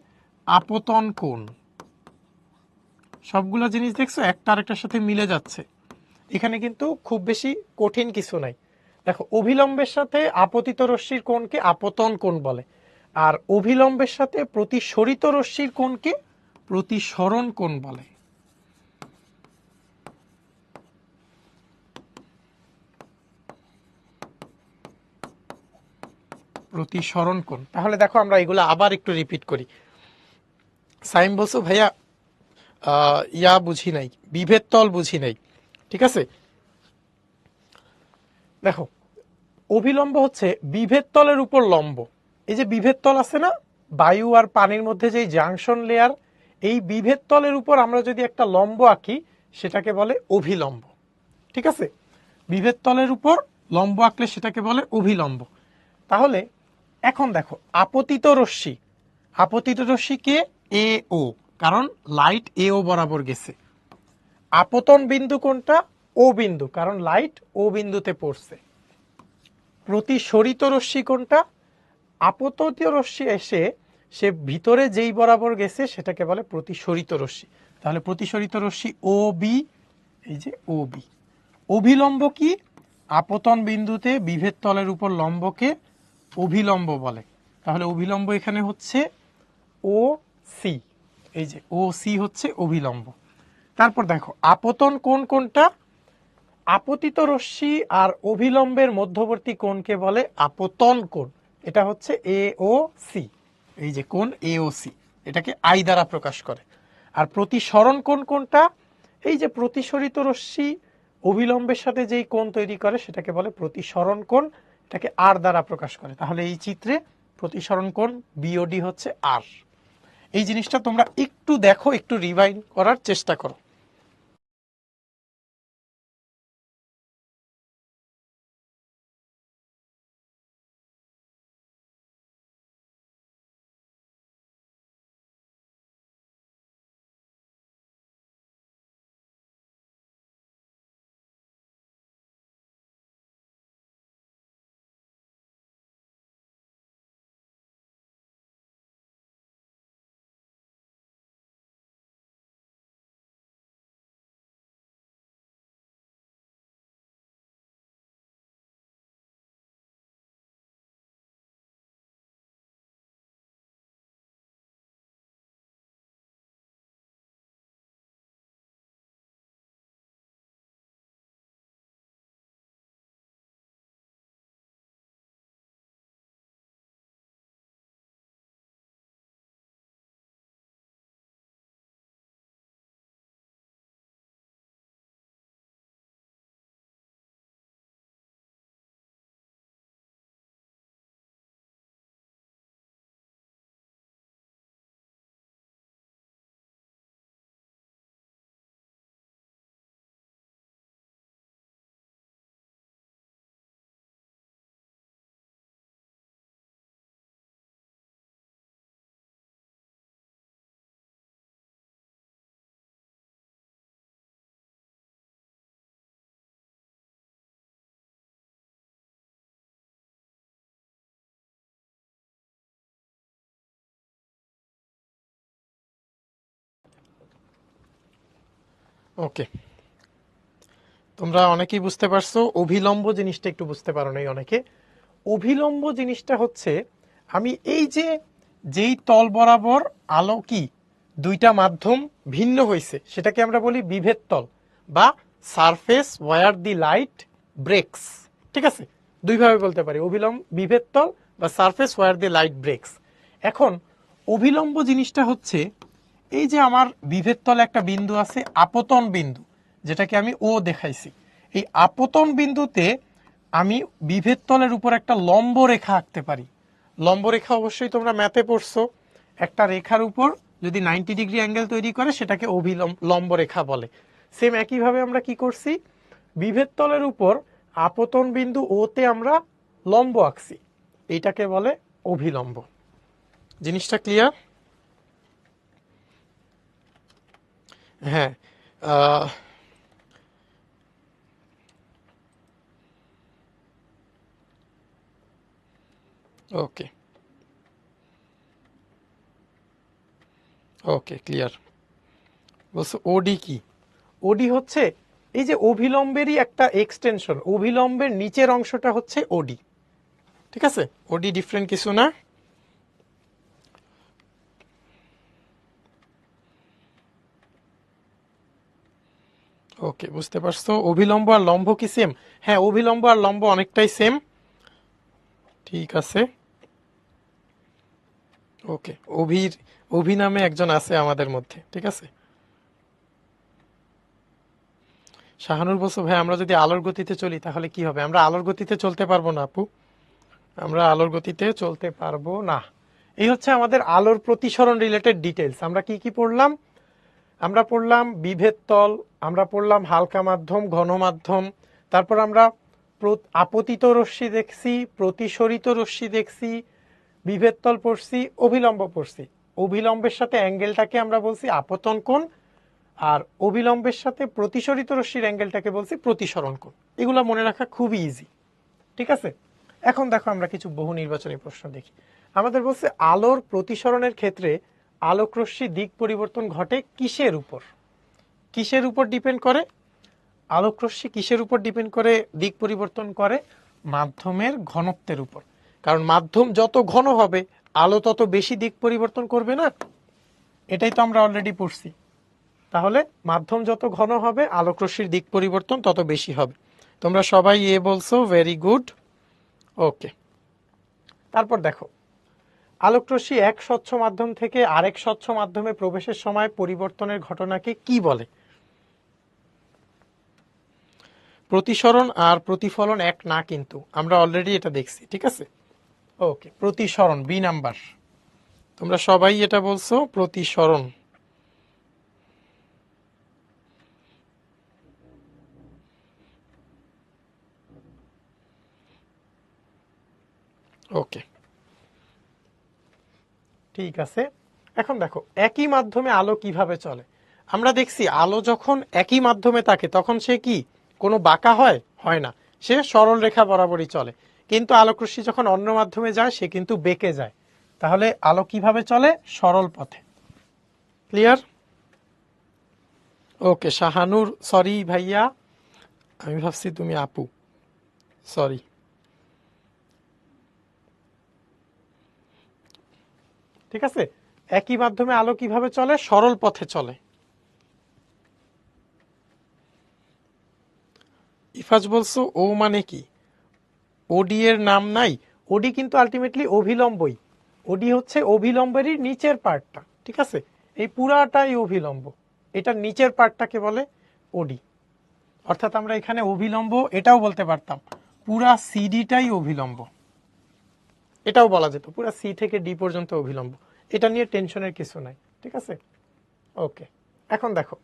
আপতন কোণ। সবগুলো জিনিস দেখছো একটা আরেকটার সাথে মিলে যাচ্ছে, এখানে কিন্তু খুব বেশি কঠিন কিছু নাই। দেখো অভিলম্বের সাথে আপতিত রশ্মির কোণকে আপতন কোণ বলে, আর অভিলম্বের সাথে প্রতিসরিত রশ্মির কোণকে প্রতিসরণ কোণ বলে। প্রতিসরণ কোণ। তাহলে দেখো আমরা এগুলো আবার একটু রিপিট করি। সাইম বলছো ভাইয়া ইয়া বুঝি নাই, বিভেদ তল বুঝি নাই। ঠিক আছে, দেখো অভিলম্ব হচ্ছে বিভেদ তলের উপর লম্ব। এই যে বিভেদ তল আছে না, বায়ু আর পানির মধ্যে যে জাংশন লেয়ার, এই বিভেদ তলের উপর আমরা যদি একটা লম্ব আঁকি সেটাকে বলে অভিলম্ব। ঠিক আছে, বিভেদ তলের উপর লম্ব আঁকলে সেটাকে বলে অভিলম্ব। তাহলে এখন দেখো আপতিত রশ্মি, আপতিত রশ্মি কে? এ ও, কারণ লাইট এ ও বরাবর গেছে। আপতন বিন্দু কোনটা? ও বিন্দু, কারণ লাইট ও বিন্দুতে পড়ছে। প্রতিসরিত রশ্মি কোনটা? আপতিত রশ্মি এসে সে ভিতরে যেই বরাবর গেছে সেটাকে বলে প্রতিসরিত রশ্মি। তাহলে প্রতিসরিত রশ্মি ও বি, এই যে ও বি। অভিলম্ব কি? আপতন বিন্দুতে বিভেদ তলের উপর লম্বকে অভিলম্ব বলে। তাহলে অভিলম্ব এখানে হচ্ছে ও সি, এই যে ও সি হচ্ছে অভিলম্ব। তারপর দেখো আপতন কোণ কোনটা? আপতিত রশ্মি আর অভিলম্বের মধ্যবর্তী কোণকে বলে আপতন কোণ, এটা হচ্ছে এ ও সি। এই যে কোণ এ ও সি, এটাকে আই দ্বারা প্রকাশ করে। আর প্রতিসরণ কোণ কোনটা? এই যে প্রতিসরিত রশ্মি অভিলম্বের সাথে যেই কোণ তৈরি করে সেটাকে বলে প্রতিসরণ কোণ, এটাকে আর দ্বারা প্রকাশ করে। তাহলে এই চিত্রে প্রতিসরণ কোণ বিওডি হচ্ছে আর। এই জিনিসটা তোমরা একটু দেখো, একটু রিভাইন্ড করার চেষ্টা করো। ওকে, তোমরা অনেকেই বুঝতে পারছো, অভিলম্ব জিনিসটা একটু বুঝতে পারো নাই অনেকে। অভিলম্ব জিনিসটা হচ্ছে আমি এই যে যেই তল বরাবর আলো কি দুইটা মাধ্যম ভিন্ন হয়েছে সেটাকে আমরা বলি বিভেদ তল বা সারফেস ওয়্যার দি লাইট ব্রেকস। ঠিক আছে, দুইভাবে বলতে পারি, অভিলম্ব বিভেদ তল বা সারফেস ওয়্যার দি লাইট ব্রেকস। এখন অভিলম্ব জিনিসটা হচ্ছে এই যে আমার বিভেদ তলে একটা বিন্দু আছে আপতন বিন্দু, যেটাকে আমি ও দেখাইছি। এই আপতন বিন্দুতে আমি বিভেদ তলের উপর একটা লম্ব রেখা আঁকতে পারি। লম্ব রেখা অবশ্যই তোমরা ম্যাথে পড়ছো, একটা রেখার উপর যদি 90 ডিগ্রি অ্যাঙ্গেল তৈরি করে সেটাকে লম্ব রেখা বলে। সেম একইভাবে আমরা কি করছি, বিভেদ তলের উপর আপতন বিন্দু ওতে আমরা লম্ব আঁকছি, এইটাকে বলে অভিলম্ব। জিনিসটা ক্লিয়ার? হ্যাঁ, ওকে ওকে ক্লিয়ার। বলছো ওডি কি? ওডি হচ্ছে এই যে অভিলম্বেরই একটা এক্সটেনশন, অভিলম্বের নিচের অংশটা হচ্ছে ওডি। ঠিক আছে, ওডি ডিফারেন্ট কিছু না। ওকে, বুঝতে পারছো। অভিলম্ব আর লম্ব কি সেম? হ্যাঁ, অভিলম্ব আর লম্ব অনেকটাই সেম। ঠিক আছে, ওকে। অভি নামে একজন আছে আমাদের মধ্যে, ঠিক আছে। শাহানুর বলছো ভাই আমরা যদি আলোর গতিতে চলি তাহলে কি হবে? আমরা আলোর গতিতে চলতে পারবো না আপু, আমরা আলোর গতিতে চলতে পারবো না। এই হচ্ছে আমাদের আলোর প্রতিসরণ রিলেটেড ডিটেলস। আমরা কি কি পড়লাম? আমরা পড়লাম বিভেদ তল, আমরা পড়লাম হালকা মাধ্যম, ঘন মাধ্যম, তারপর আমরা আপতিত রশ্মি দেখছি, প্রতিসরিত রশ্মি দেখছি, বিভেদ তল পড়ছি, অভিলম্ব পড়ছি। অভিলম্বের সাথে অ্যাঙ্গেলটাকে আমরা বলছি আপতন কোণ, আর অভিলম্বের সাথে প্রতিসরিত রশ্মির অ্যাঙ্গেলটাকে বলছি প্রতিসরণ কোণ। এগুলো মনে রাখা খুবই ইজি। ঠিক আছে, এখন দেখো আমরা কিছু বহু নির্বাচনী প্রশ্ন দেখি। আমাদের বলছে আলোর প্রতিসরণের ক্ষেত্রে আলোক রশ্মির দিক পরিবর্তন ঘটে কিসের উপর? কিসের উপর ডিপেন্ড করে? আলোক রশ্মি কিসের উপর ডিপেন্ড করে দিক পরিবর্তন করে? মাধ্যমের ঘনত্বের উপর। কারণ মাধ্যম যত ঘন হবে আলো তত বেশি দিক পরিবর্তন করবে না, এটাই তো আমরা অলরেডি পড়ছি। তাহলে মাধ্যম যত ঘন হবে আলোক রশ্মির দিক পরিবর্তন তত বেশি হবে। তোমরা সবাই এ বলছো, ভেরি গুড। ওকে, তারপর দেখো আলোকরশ্মি এক স্বচ্ছ মাধ্যম থেকে আরেক স্বচ্ছ মাধ্যমে প্রবেশের সময় পরিবর্তনের ঘটনাকে কি বলে? প্রতিসরণ আর প্রতিফলন এক না, কিন্তু আমরা অলরেডি এটা দেখছি। ঠিক আছে, ওকে, প্রতিসরণ বি নাম্বার। তোমরা সবাই এটা বলছো প্রতিসরণ। ওকে, ঠিক আছে। এখন দেখো একই মাধ্যমে আলো কিভাবে চলে। আমরা দেখছি আলো যখন একই মাধ্যমে থাকে তখন সে কি কোনো বাঁকা হয়? হয় না, সে সরল রেখা বরাবরই চলে। কিন্তু আলোকরশ্মি যখন অন্য মাধ্যমে যায় সে কিন্তু বেঁকে যায়। তাহলে আলো কিভাবে চলে? সরল পথে। ক্লিয়ার? ওকে, শাহানুর, সরি ভাইয়া, আমি ভাবছি তুমি আপু, সরি। ঠিক আছে, একই মাধ্যমে আলো কিভাবে চলে? সরল পথে চলে। ইফাজ বলছো ও মানে কি? ওডি এর নাম নাই? ওডি কিন্তু আলটিমেটলি অভিলম্বই। ওডি হচ্ছে অভিলম্বেরই নিচের পার্টটা। ঠিক আছে, এই পুরাটাই অভিলম্ব, এটার নিচের পার্টটাকে বলে ওডি। অর্থাৎ আমরা এখানে অভিলম্ব এটাও বলতে পারতাম পুরা সিডিটাই অভিলম্ব, এটাও বলা যেত পুরা সি থেকে ডি পর্যন্ত অভিলম্ব। এটা নিয়ে টেনশনের কিছু নাই। ঠিক আছে, ওকে। এখন দেখো,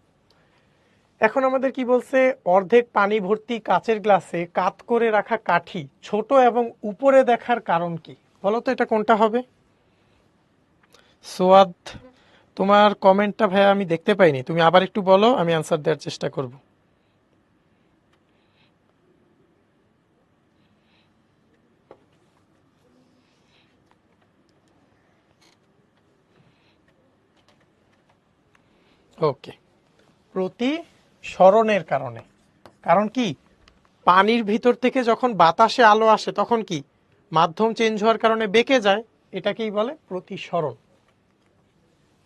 এখন আমাদের কি বলছে? অর্ধেক পানি ভর্তি কাচের গ্লাসে কাত করে রাখা কাঠি ছোট এবং উপরে দেখার কারণ কি? বলো তো এটা কোনটা হবে? সোয়াদ, তোমার কমেন্টটা ভাই আমি দেখতে পাইনি, তুমি আবার একটু বলো, আমি আনসার দেওয়ার চেষ্টা করব। ওকে, প্রতি সরণের কারণে। কারণ কি, পানির ভিতর থেকে যখন বাতাসে আলো আসে তখন কি মাধ্যম চেঞ্জ হওয়ার কারণে বেঁকে যায়, এটাকেই বলে প্রতিসরণ।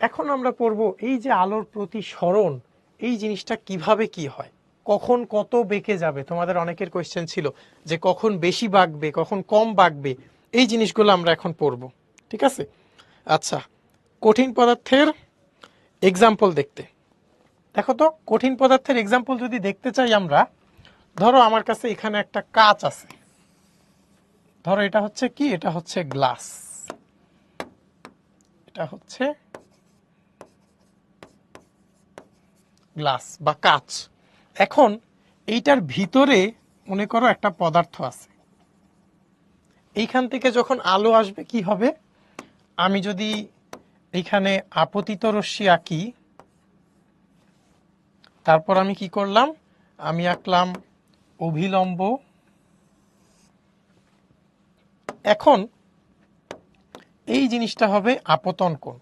এখন আমরা পড়ব এই যে আলোর প্রতিসরণ, এই জিনিসটা কিভাবে কি হয়, কখন কত বেঁকে যাবে। তোমাদের অনেকের কোয়েশ্চেন ছিল যে কখন বেশি বাঁকবে, কখন কম বাঁকবে, এই জিনিসগুলো আমরা এখন পড়ব। ঠিক আছে? আচ্ছা, কঠিন পদার্থের এক্সাম্পল দেখতে, দেখো তো কঠিন পদার্থের এক্সাম্পল যদি দেখতে চাই আমরা, ধরো আমার কাছে এখানে একটা কাঁচ আছে, ধরো এটা হচ্ছে কি, এটা হচ্ছে গ্লাস, এটা হচ্ছে গ্লাস বা কাঁচ। এখন এইটার ভিতরে মনে করো একটা পদার্থ আছে, এইখান থেকে যখন আলো আসবে কি হবে, আমি যদি এইখানে আপতিত রশ্মি আঁকি, তারপর আমি কি করলাম, আমি আঁকলাম অভিলম্ব। এখন এই জিনিসটা হবে আপতন কোণ,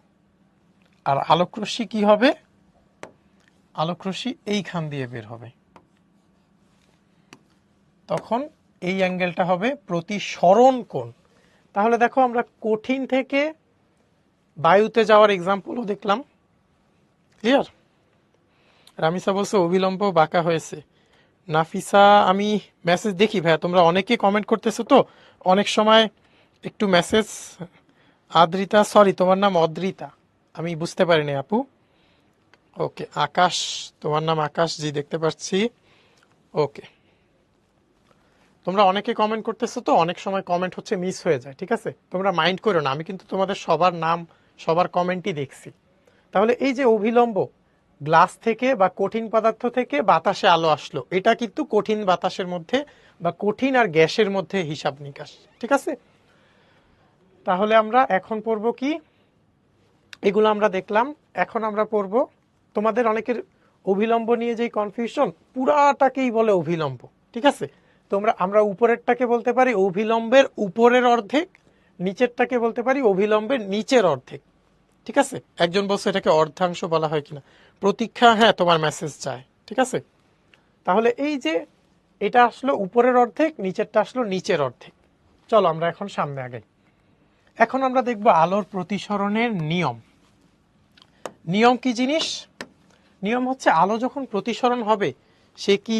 আর আলোকরশ্মি কি হবে, আলোকরশ্মি এইখান দিয়ে বের হবে, তখন এই অ্যাঙ্গেলটা হবে প্রতিসরণ কোণ। তাহলে দেখো আমরা কঠিন থেকে বায়ুতে যাওয়ার এক্সাম্পলও দেখলাম। ক্লিয়ার? রামিসা বলছে অভিলম্ব বাঁকা হয়েছে। নাফিসা, আমি মেসেজ দেখি ভাইয়া, তোমরা অনেকে কমেন্ট করতেছো তো অনেক সময় একটু মেসেজ। আদ্রিতা, সরি তোমার নাম অদ্রিতা, আমি বুঝতে পারিনি আপু। ওকে, আকাশ, তোমার নাম আকাশ, জি দেখতে পাচ্ছি। ওকে, তোমরা অনেকে কমেন্ট করতেছো তো অনেক সময় কমেন্ট হচ্ছে মিস হয়ে যায়, ঠিক আছে? তোমরা মাইন্ড করো না, আমি কিন্তু তোমাদের সবার নাম সবার কমেন্টই দেখছি। তাহলে এই যে অভিলম্ব, গ্লাস থেকে বা কঠিন পদার্থ থেকে বাতাসে আলো আসলো, এটা কিন্তু কঠিন বাতাসের মধ্যে বা কঠিন আর গ্যাসের মধ্যে হিসাব নিকাশ, ঠিক আছে? তাহলে আমরা এখন পড়ব কি, এগুলো আমরা দেখলাম। এখন আমরা পড়ব, তোমাদের অনেকের অভিলম্ব নিয়ে যেই কনফিউশন, পুরাটাকেই বলে অভিলম্ব, ঠিক আছে? আমরা উপরেরটাকে বলতে পারি অভিলম্বের উপরের অর্ধেক, নিচেরটাকে বলতে পারি অভিলম্বের নিচের অর্ধেক, ঠিক আছে? একজন বলছে এটাকে অর্ধাংশ বলা হয় কিনা। প্রতীক্ষা, হ্যাঁ তোমার মেসেজ চায়, ঠিক আছে? তাহলে এই যে এটা আসলো উপরের অর্ধেক, নিচেরটা আসলো নিচের অর্ধেক। চলো আমরা এখন সামনে আগাই। এখন আমরা দেখব আলোর প্রতিসরণের নিয়ম। নিয়ম কি জিনিস? নিয়ম হচ্ছে আলো যখন প্রতিসরণ হবে, সে কি,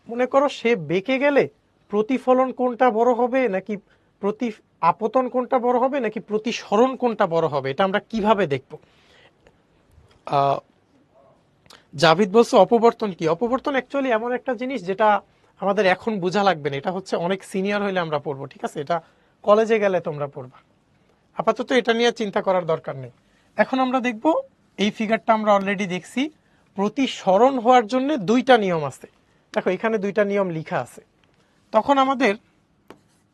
মনে করো সে বেঁকে গেলে প্রতিফলন কোনটা বড় হবে, নাকি প্রতি আপতন কোনটা বড় হবে, নাকি প্রতিসরণ কোনটা বড় হবে, এটা আমরা কিভাবে দেখব? জাভিদ বলছে অপবর্তন কি? অপবর্তন অ্যাকচুয়ালি এমন একটা জিনিস যেটা আমাদের এখন বোঝা লাগবে না, এটা হচ্ছে অনেক সিনিয়র হইলে আমরা পড়বো, ঠিক আছে? এটা কলেজে গেলে তোমরা পড়বা, আপাতত এটা নিয়ে চিন্তা করার দরকার নেই। এখন আমরা দেখব, এই ফিগারটা আমরা অলরেডি দেখছি, প্রতিসরণ হওয়ার জন্য দুইটা নিয়ম আছে। দেখো এখানে দুইটা নিয়ম লেখা আছে, তখন আমাদের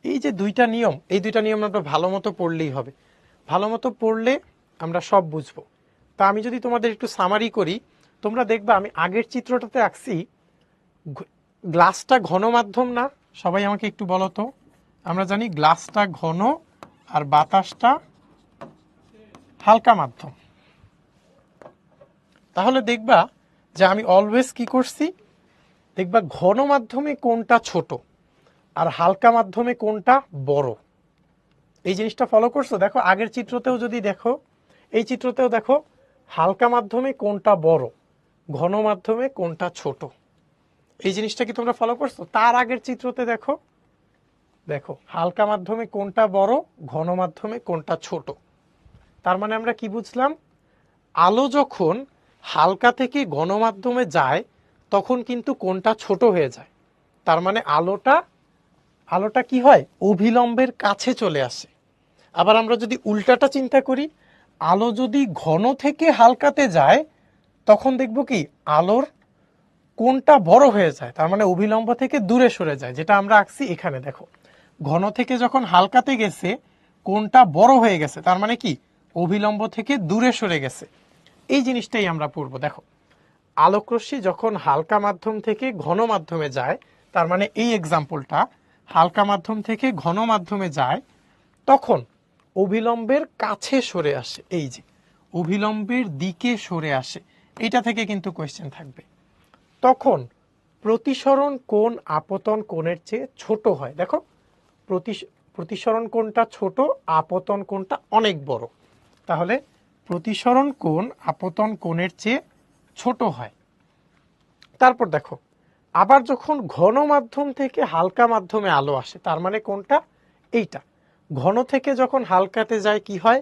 এই যে দুইটা নিয়ম, এই দুইটা নিয়ম আমরা ভালো মতো পড়লেই হবে। ভালো মতো পড়লে আমরা সব বুঝবো। তা আমি যদি তোমাদের একটু সামারি করি, তোমরা দেখবা আমি আগের চিত্রটাতে আঁকছি গ্লাসটা ঘন মাধ্যম না? সবাই আমাকে একটু বলো তো, আমরা জানি গ্লাসটা ঘন আর বাতাসটা হালকা মাধ্যম। তাহলে দেখবা যে আমি অলওয়েজ কি করছি, দেখবা ঘন মাধ্যমে কোনটা ছোট আর হালকা মাধ্যমে কোনটা বড়, এই জিনিসটা ফলো করছো? দেখো আগের চিত্রতেও যদি দেখো, এই চিত্রতেও দেখো হালকা মাধ্যমে কোনটা বড়, ঘন মাধ্যমে কোনটা ছোট, এই জিনিসটা কি তোমরা ফলো করছো? তার আগের চিত্রতে দেখো, দেখো হালকা মাধ্যমে কোনটা বড়, ঘন মাধ্যমে কোনটা ছোট। তার মানে আমরা কি বুঝলাম, আলো যখন হালকা থেকে ঘন মাধ্যমে যায় তখন কিন্তু কোনটা ছোট হয়ে যায়। তার মানে আলোটা কি হয়, অভিলম্বের কাছে চলে আসে। আবার আমরা যদি উল্টাটা চিন্তা করি, আলো যদি ঘন থেকে হালকাতে যায় তখন দেখব কি আলোর কোনটা বড় হয়ে যায়, তার মানে অভিলম্ব থেকে দূরে সরে যায়, যেটা আমরা আঁকছি এখানে। দেখো ঘন থেকে যখন হালকাতে গেছে কোনটা বড় হয়ে গেছে, তার মানে কি অভিলম্ব থেকে দূরে সরে গেছে। এই জিনিসটাই আমরা পড়বো। দেখো আলোকরশ্মি যখন হালকা মাধ্যম থেকে ঘন মাধ্যমে যায়, তার মানে এই এক্সাম্পলটা হালকা মাধ্যম থেকে ঘন মাধ্যমে যায়, তখন অভিলম্বের কাছে সরে আসে, এই যে অভিলম্বের দিকে সরে আসে, এইটা থেকে কিন্তু কোয়েশ্চেন থাকবে। তখন প্রতিসরণ কোণ আপতন কোণের চেয়ে ছোট হয়। দেখো প্রতিসরণ কোণটা ছোট, আপতন কোণটা অনেক বড়। তাহলে প্রতিসরণ কোণ আপতন কোণের চেয়ে ছোট হয়। তারপর দেখো আবার যখন ঘন মাধ্যম থেকে হালকা মাধ্যমে আলো আসে, তার মানে কোনটা? এইটা। ঘন থেকে যখন হালকাতে যায় কি হয়?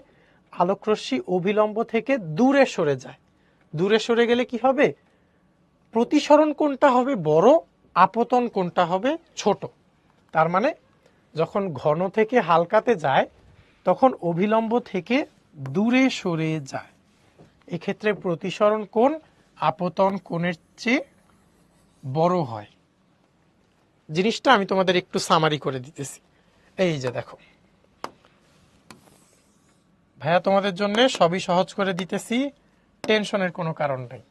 আলোকরশ্মি অভিলম্ব থেকে দূরে সরে যায়। দূরে সরে গেলে কি হবে? প্রতিসরণ কোণটা হবে বড়, আপতন কোণটা হবে ছোট। তার মানে যখন ঘন থেকে হালকাতে যায় তখন অভিলম্ব থেকে দূরে সরে যায়। এক্ষেত্রে প্রতিসরণ কোণ আপতন কোণের চেয়ে বড় হয়। জিনিসটা আমি তোমাদের একটু সামারি করে দিতেছি। এই যে দেখো ভাইয়া তোমাদের জন্য সবই সহজ করে দিতেছি, টেনশনের কোনো কারণ নেই।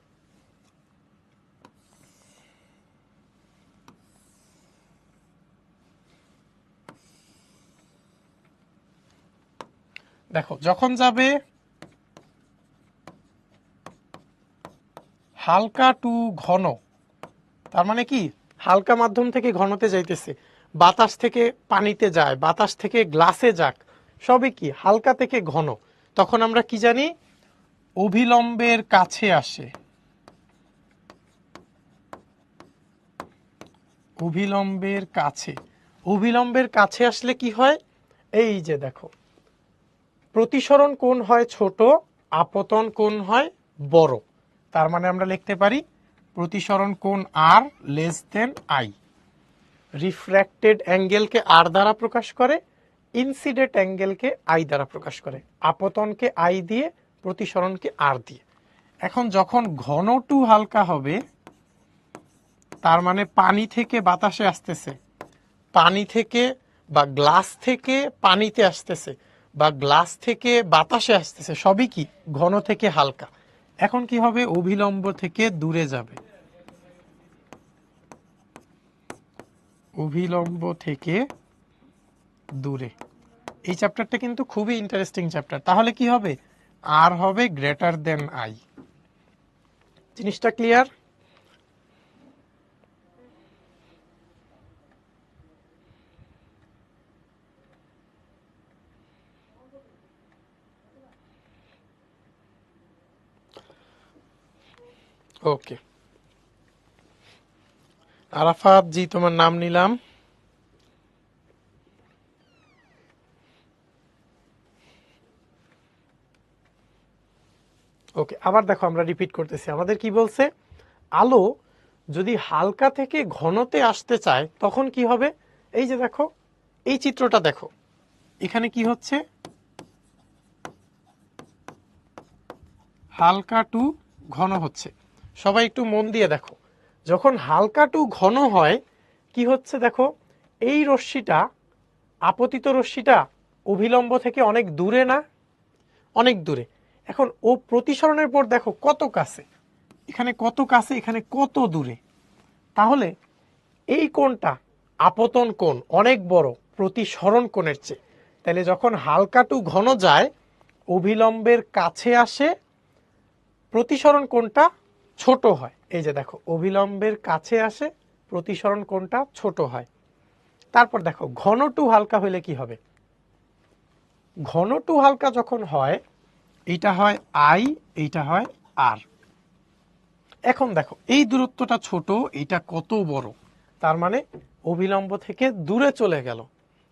দেখো যখন যাবে হালকা টু ঘন, তার মানে কি হালকা মাধ্যম থেকে ঘনতে যাইতেছে, বাতাস থেকে পানিতে যায়, বাতাস থেকে গ্লাসে যাক, সবই কি হালকা থেকে ঘন। তখন আমরা কি জানি? অভিলম্বের কাছে আসে। অভিলম্বের কাছে, অভিলম্বের কাছে আসলে কি হয়? এই যে দেখো প্রতিসরণ কোণ হয় ছোট, আপতন কোণ হয় বড়। তার মানে আমরা লিখতে পারি প্রতিসরণ কোণ আর লেস দেন আই। রিফ্র্যাক্টেড অ্যাঙ্গেলকে আর দ্বারা প্রকাশ করে, ইনসিডেন্ট অ্যাঙ্গেলকে আই দ্বারা প্রকাশ করে। আপতনকে আই দিয়ে, প্রতিসরণকে আর দিয়ে। এখন যখন ঘন টু হালকা হবে, তার মানে পানি থেকে বাতাসে আসতেছে, পানি থেকে বা গ্লাস থেকে পানিতে আসতেছে, বা গ্লাস থেকে বাতাসে আসতেছে, সবই কি ঘন থেকে হালকা। এখন কি হবে? অভিলম্ব থেকে দূরে যাবে। অভিলম্ব থেকে দূরে। এই চ্যাপ্টারটা কিন্তু খুবই ইন্টারেস্টিং চ্যাপ্টার। তাহলে কি হবে? আর হবে গ্রেটার দেন আই। জিনিসটা ক্লিয়ার? ওকে আরাফাত জি, তোমার নাম নিলাম। ওকে, আবার দেখো আমরা রিপিট করতেছি। আমাদের কি বলছে? আলো যদি হালকা থেকে ঘনতে আসতে চায় তখন কি হবে? এই যে দেখো এই চিত্রটা দেখো, এখানে কি হচ্ছে? হালকা টু ঘন হচ্ছে। সবাই একটু মন দিয়ে দেখো, যখন হালকা টু ঘন হয় কি হচ্ছে? দেখো এই রশ্মিটা, আপতিত রশ্মিটা অভিলম্ব থেকে অনেক দূরে না? অনেক দূরে। এখন ও প্রতিসরণের পর দেখো কত কাছে, এখানে কত কাছে, এখানে কত দূরে। তাহলে এই কোণটা আপতন কোণ অনেক বড় প্রতিসরণ কোণের চেয়ে। তাহলে যখন হালকা টু ঘন যায়, অভিলম্বের কাছে আসে, প্রতিসরণ কোণটা ছোট হয়। এই যে দেখো অভিলম্বের কাছে আসে, প্রতিসরণ কোণটা ছোট হয়। তারপর দেখো ঘন টু হালকা হইলে কি হবে? ঘন টু হালকা যখন হয়, এইটা হয় আই, এইটা হয় আর। এখন দেখো এই দূরত্বটা ছোট, এটা কত বড়। তার মানে অভিলম্ব থেকে দূরে চলে গেল।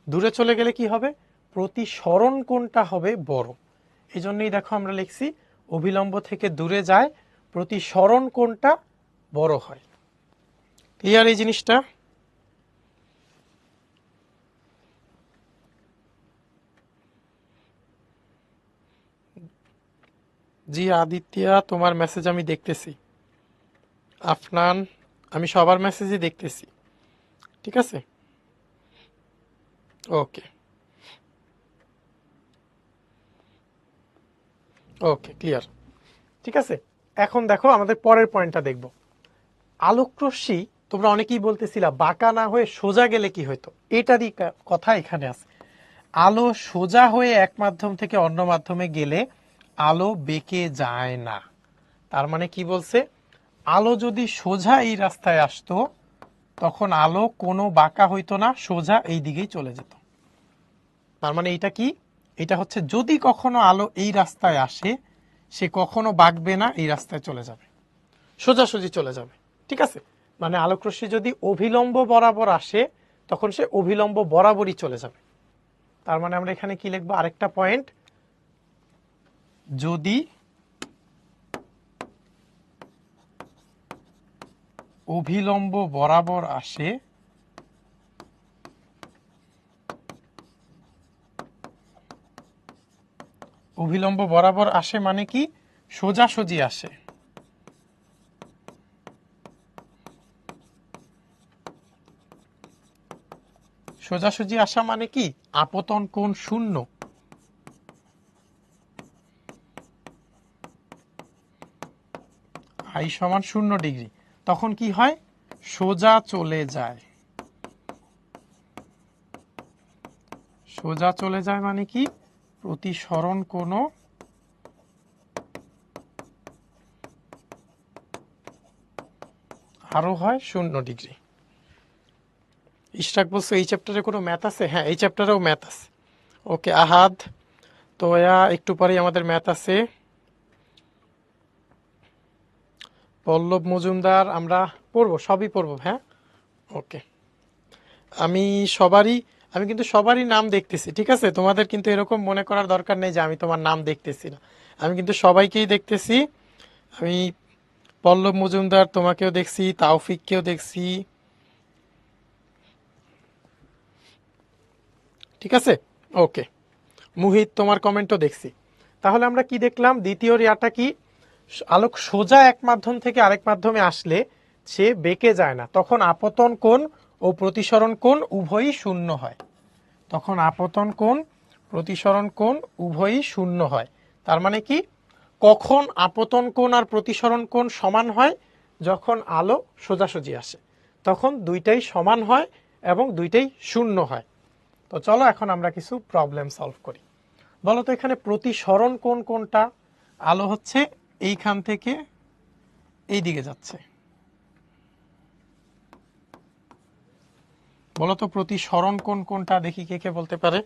দূরে চলে গেলে কি হবে? প্রতিসরণ কোণটা হবে বড়। এই জন্যই দেখো আমরা লিখছি অভিলম্ব থেকে দূরে যায়, প্রতিসরণ কোণটা বড় হয়। ক্লিয়ার এই জিনিসটা? জি আদিত্যা, তোমার মেসেজ আমি দেখতেছি। আফনান, আমি সবার মেসেজই দেখতেছি। ঠিক আছে, ওকে ওকে ক্লিয়ার। ঠিক আছে, এখন দেখো আমাদের পরের পয়েন্টটা দেখব। আলোকরশ্মি, তোমরা অনেকেই বলতেছিলা বাঁকা না হয়ে সোজা গেলে কি হইতো, এটারই কথা এখানে আছে। আলো সোজা হয়ে এক মাধ্যম থেকে অন্য মাধ্যমে গেলে আলো বেঁকে যায় না। তার মানে কি বলছে? আলো যদি সোজা এই রাস্তায় আসতো তখন আলো কোনো বাঁকা হইতো না, সোজা এই দিকেই চলে যেত। তার মানে এটা কি, এটা হচ্ছে যদি কখনো আলো এই রাস্তায় আসে সে কখনো বাঁকবে না, এই রাস্তায় চলে যাবে, সোজাসুজি চলে যাবে। ঠিক আছে, মানে আলোকরশ্মি যদি অভিলম্ব বরাবর আসে তখন সে অভিলম্ব বরাবরই চলে যাবে। তার মানে আমরা এখানে কি লিখবো, আরেকটা পয়েন্ট, যদি অভিলম্ব বরাবর আসে অভিলম্ব বরাবর আসে মানে কি, সোজাসুজি আসে। সোজাসুজি আসা মানে কি, আপতন কোণ শূন্য। আই সমান 0 ডিগ্রি, তখন কি হয়, সোজা চলে যায়। সোজা চলে যায় মানে কি, প্রতিসরণ কোণ আরো হয় 0 ডিগ্রি। ইশরাক বলছো এই চ্যাপ্টারে কোনো ম্যাথ আছে? হ্যাঁ, এই চ্যাপ্টারেও ম্যাথ আছে। ওকে আহাদ, তোয়া, একটু পরেই আমাদের ম্যাথ আছে। পল্লব মজুমদার, আমরা পড়বো, সবই পড়বো। হ্যাঁ, ওকে। আমি সবারই, আমি কিন্তু সবারই নাম দেখতেছি, ঠিক আছে? তোমাদের কিন্তু এরকম মনে করার দরকার নেই যে আমি তোমার নাম দেখতেছি না, আমি কিন্তু সবাইকেই দেখতেছি। আমি পল্লব মজুমদার তোমাকেও দেখছি, তাওফিককেও দেখছি, ঠিক আছে? ওকে, মুহিত তোমার কমেন্টও দেখছি। তাহলে আমরা কি দেখলাম, দ্বিতীয় রিয়াটা কি, আলোক সোজা এক মাধ্যম থেকে আরেক মাধ্যমে আসলে সে বেঁকে যায় না, তখন আপতন কোণ ও প্রতিসরণ কোণ উভয়ই শূন্য হয়। তখন আপতন কোণ, প্রতিসরণ কোণ উভয়ই শূন্য হয়। তার মানে কি, কখন আপতন কোণ আর প্রতিসরণ কোণ সমান হয়, যখন আলো সোজাসুজি আসে তখন দুইটাই সমান হয় এবং দুইটাই শূন্য হয়। তো চলো এখন আমরা কিছু প্রবলেম সলভ করি। বলো তো এখানে প্রতিসরণ কোণ কোনটা, আলো হচ্ছে এইখান থেকে এই দিকে যাচ্ছে, বলো তো প্রতিসরণ কোণ কোনটা, দেখি কে কে বলতে পারে।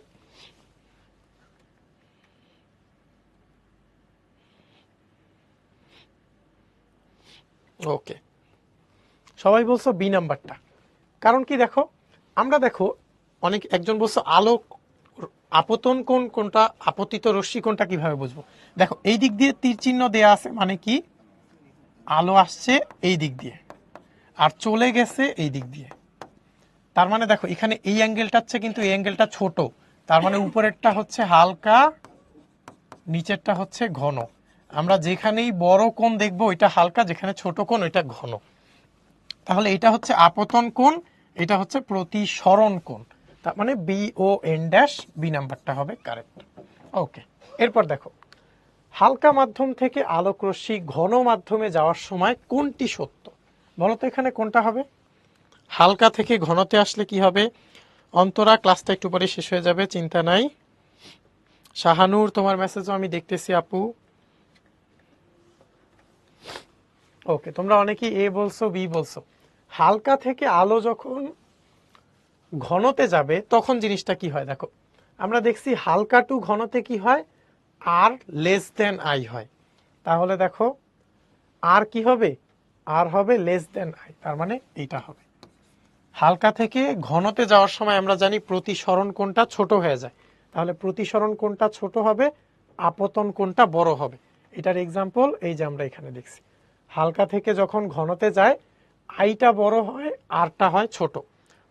ওকে, সবাই বলছো বি নাম্বারটা। কারণ কি দেখো, আমরা দেখো অনেক, একজন বলছো আলো আপতন কোণ কোনটা, আপতিত রশ্মি কোনটা কিভাবে বুঝবো। দেখো এই দিক দিয়ে তীর চিহ্ন দেয়া আছে মানে কি, আলো আসছে এই দিক দিয়ে আর চলে গেছে এই দিক দিয়ে। তার মানে দেখো এখানে এই অ্যাঙ্গেলটা হচ্ছে কিন্তু এই অ্যাঙ্গেলটা ছোট, তার মানে উপরেরটা হচ্ছে হালকা, নিচেরটা হচ্ছে ঘন। আমরা যেখানেই বড় কোণ দেখবো ওইটা হালকা, যেখানে ছোট কোণ ওইটা ঘন। তাহলে এটা হচ্ছে আপতন কোণ, এটা হচ্ছে প্রতিসরণ কোণ। তার মানে B O N dash, B নাম্বারটা হবে কারেক্ট। ওকে, এরপর দেখো, হালকা মাধ্যম থেকে আলোক রশ্মি ঘন মাধ্যমে যাওয়ার সময় কোনটি সত্য, বলো তো এখানে কোনটা হবে। হালকা থেকে ঘনতে আসলে কি হবে, অন্তরা ক্লাসটা একটু পরে শেষ হয়ে যাবে, চিন্তা নাই। শাহানুর তোমার মেসেজও আমি দেখতেছি আপু। ওকে, তোমরা অনেকেই এ বলছো বি বলছো। হালকা থেকে আলো যখন ঘনতে যাবে তখন জিনিসটা কি হয় দেখো, আমরা দেখছি হালকা টু ঘনতে কি হয়, আর লেস দেন আই হয়। তাহলে দেখো আর কি হবে, আর হবে লেস দেন আই, তার মানে এইটা হবে। হালকা থেকে ঘনতে যাওয়ার সময় আমরা জানি প্রতিসরণ কোণটা ছোট হয়ে যায়, তাহলে প্রতিসরণ কোণটা ছোট হবে, আপতন কোণটা বড় হবে। এটার এক্সাম্পল এই যে আমরা এখানে দেখছি, হালকা থেকে যখন ঘনতে যায় আইটা বড় হয়, আরটা হয় ছোট।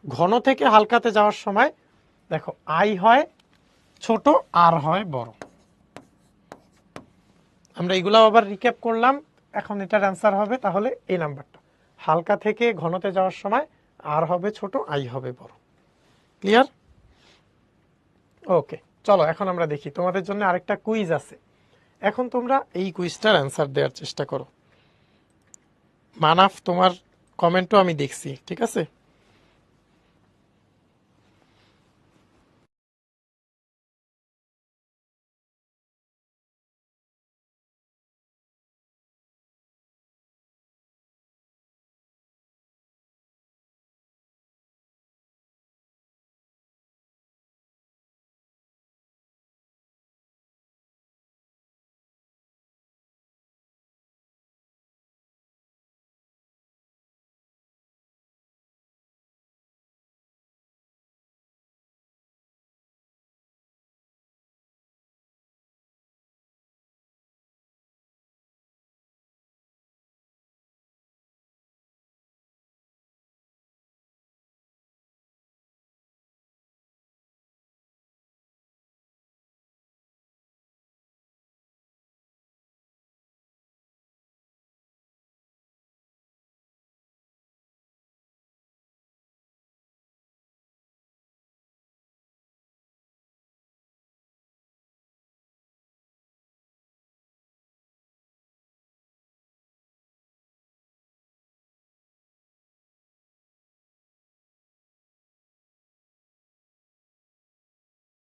ঘন থেকে হালকাতে যাওয়ার সময় দেখো আই হয় ছোট, আর হয় বড়। আমরা এগুলো আবার রিক্যাপ করলাম, এখন এটার অ্যান্সার হবে তাহলে এই নাম্বারটা। হালকা থেকে ঘনতে যাওয়ার সময় আর হবে ছোট, আই হবে বড়। ক্লিয়ার? ওকে, চলো এখন আমরা দেখি, তোমাদের জন্য আরেকটা কুইজ আছে। এখন তোমরা এই কুইজটার অ্যান্সার দেওয়ার চেষ্টা করো। মানাফ তোমার কমেন্টও আমি দেখছি, ঠিক আছে?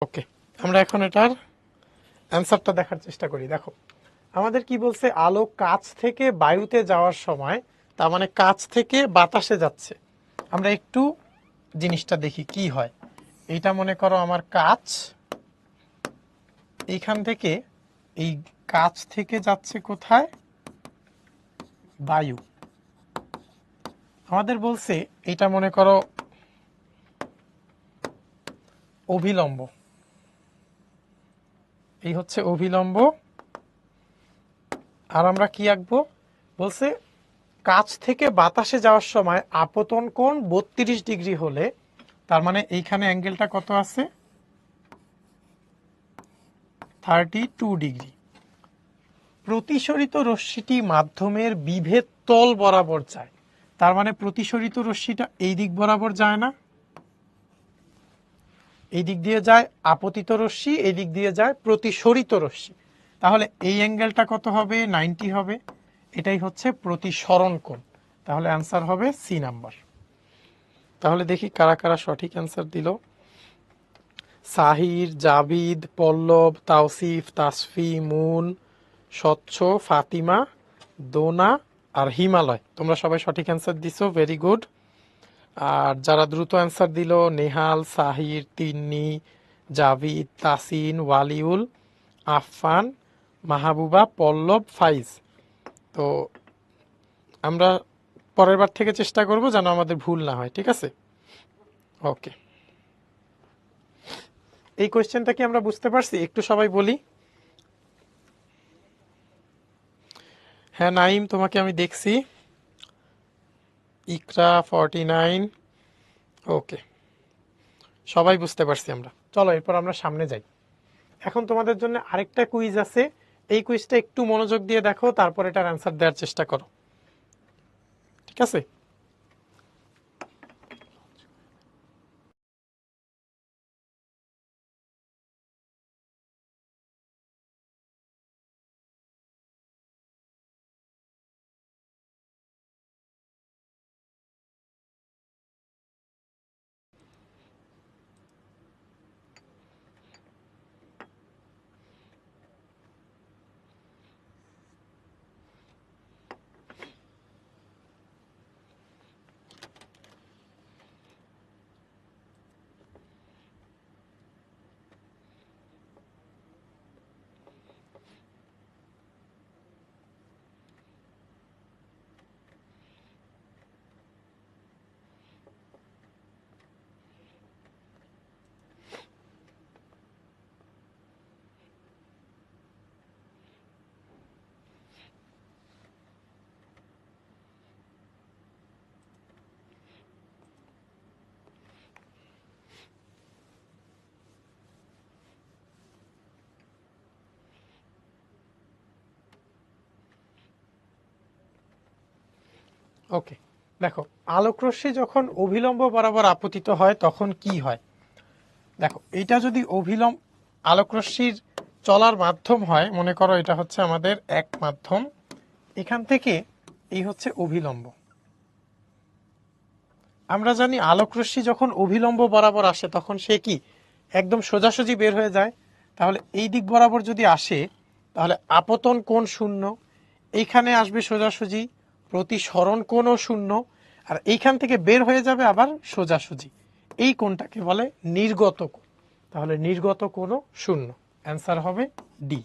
ওকে, আমরা এখন এটার অ্যান্সারটা দেখার চেষ্টা করি। দেখো আমাদের কি বলছে, আলো কাঁচ থেকে বায়ুতে যাওয়ার সময়, তার মানে কাঁচ থেকে বাতাসে যাচ্ছে। আমরা একটু জিনিসটা দেখি কি হয়। এইটা মনে করো আমার কাঁচ, এইখান থেকে এই কাঁচ থেকে যাচ্ছে কোথায়, বায়ু। আমাদের বলছে এটা মনে করো অভিলম্ব, এই হচ্ছে অভিলম্ব। আর আমরা কি আঁকবো, বলছে কাঁচ থেকে বাতাসে যাওয়ার সময় আপতন কোণ 32 ডিগ্রি হলে, তার মানে এইখানে অ্যাঙ্গেলটা কত আছে, 32 ডিগ্রি। প্রতিসরিত রশ্মিটি মাধ্যমের বিভেদ তল বরাবর যায়, তার মানে প্রতিসরিত রশ্মিটা এই দিক বরাবর যায় না, এই দিক দিয়ে যায় আপতিত রশ্মি, এই দিক দিয়ে যায় প্রতিসরিত রশ্মি। তাহলে এই অ্যাঙ্গেলটা কত হবে, 90 হবে। এটাই হচ্ছে প্রতিসরণ কোণ। তাহলে অ্যান্সার হবে সি নাম্বার। তাহলে দেখি কারা কারা সঠিক অ্যান্সার দিল। সাহির, জাবিদ, পল্লব, তাওসিফ, তাসফি, মুন, স্বচ্ছ, ফাতিমা, দোনা আর হিমালয়, তোমরা সবাই সঠিক অ্যান্সার দিছো, ভেরি গুড। আর যারা দ্রুত অ্যান্সার দিল, নেহাল, সাহির, তিন্নি, জাভিদ, তাসিন, ওয়ালিউল, আফফান, মাহবুবা, পল্লব, ফাইজ। তো আমরা পরের বার থেকে চেষ্টা করব যেন আমাদের ভুল না হয়, ঠিক আছে? ওকে, এই কোয়েশ্চেনটা কি আমরা বুঝতে পারছি? একটু সবাই বলি। হ্যাঁ নাইম, তোমাকে আমি দেখছি। ইকরা 49, ওকে, সবাই বুঝতে পারছি আমরা। চলো এরপর আমরা সামনে যাই। এখন তোমাদের জন্য আরেকটা কুইজ আছে, এই কুইজটা একটু মনোযোগ দিয়ে দেখো, তারপর এটার অ্যান্সার দেওয়ার চেষ্টা করো, ঠিক আছে? ওকে, দেখো আলোকরশ্মি যখন অভিলম্ব বরাবর আপতিত হয় তখন কি হয়। দেখো এইটা যদি অভিলম্ব আলোকরশ্মির চলার মাধ্যম হয়, মনে করো এটা হচ্ছে আমাদের এক মাধ্যম, এখান থেকে এই হচ্ছে অভিলম্ব। আমরা জানি আলোকরশ্মি যখন অভিলম্ব বরাবর আসে তখন সে কি একদম সোজাসুজি বের হয়ে যায়। তাহলে এই দিক বরাবর যদি আসে তাহলে আপতন কোণ শূন্য, এইখানে আসবে সোজাসুজি, প্রতিসরণ কোণও শূন্য, আর এইখান থেকে বের হয়ে যাবে আবার সোজাসুজি। এই কোণটাকে বলে নির্গত কোণ। তাহলে নির্গত কোণও শূন্য। অ্যান্সার হবে ডি।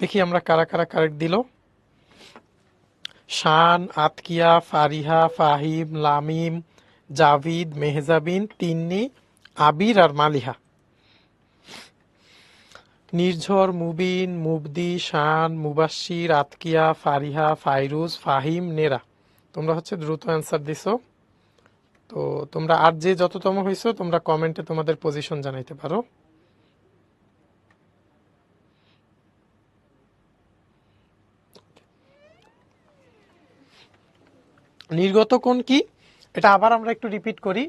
দেখি আমরা কারা কারা কারেক্ট দিল। শান, আতকিয়া, ফারিহা, ফাহিম, লামিম, জাভিদ, মেহজাবিন, তিন্নি, আবির আর মালিহা। নির্ঝর, মুবিন, মুবদি, শান, মুবাশির, আতকিয়া, ফারিহা, ফাইরুজ, ফাহিম, নেরা, তোমরা হচ্ছে দ্রুত অ্যান্সার দিছো। তো তোমরা আর যে যততম হইছো তোমরা কমেন্টে তোমাদের পজিশন জানাইতে পারো। নির্গত কোণ কি, এটা আবার আমরা একটু রিপিট করি।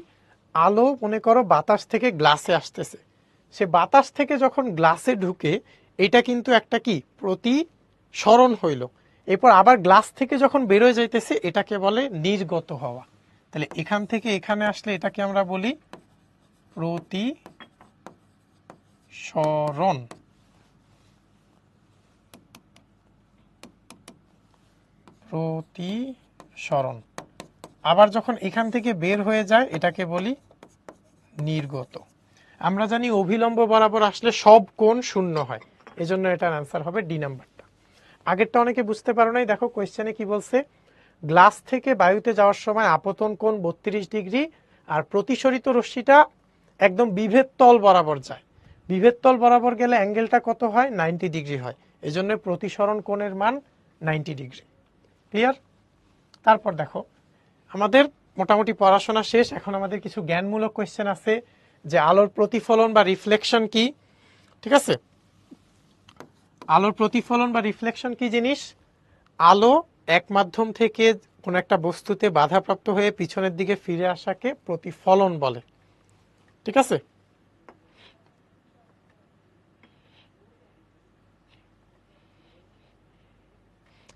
আলো মনে করো বাতাস থেকে গ্লাসে আসতেছে, সে বাতাস থেকে যখন গ্লাসে ঢুকে এটা কিন্তু একটা কি প্রতিসরণ হইল, এরপর আবার গ্লাস থেকে যখন বেরোয় যাইতেছে এটাকে বলে নির্গত হওয়া। তাহলে এখান থেকে এখানে আসলে এটাকে আমরা বলি প্রতিসরণ। প্রতিসরণ। প্রতিসরণ। আবার যখন এখান থেকে বের হয়ে যায় এটাকে বলি নির্গত। আমরা জানি অভিলম্ব বরাবর আসলে সব কোণ শূন্য হয়, এজন্য এটার আনসার হবে ডি নাম্বারটা। আগেরটা অনেকে বুঝতে পারো নাই, দেখো কোয়েশ্চেনে কি বলছে, গ্লাস থেকে বায়ুতে যাওয়ার সময় আপতন কোণ 32 ডিগ্রি আর প্রতিসরিত রশ্মিটা একদম বিভেদ তল বরাবর যায়। বিভেদ তল বরাবর গেলে অ্যাঙ্গেলটা কত হয়? 90 ডিগ্রি হয়, এজন্য প্রতিসরণ কোণের মান 90 ডিগ্রি। ক্লিয়ার? তারপর দেখো আমাদের মোটামুটি পড়াশোনা শেষ, এখন আমাদের কিছু জ্ঞানমূলক কোয়েশ্চেন আছে যে আলোর প্রতিফলন বা রিফ্লেকশন কি। ঠিক আছে, আলোর প্রতিফলন বা রিফ্লেকশন কি জিনিস? আলো এক মাধ্যম থেকে কোন একটা বস্তুতে বাধাপ্রাপ্ত হয়ে পিছনের দিকে ফিরে আসাকে প্রতিফলন বলে। ঠিক আছে,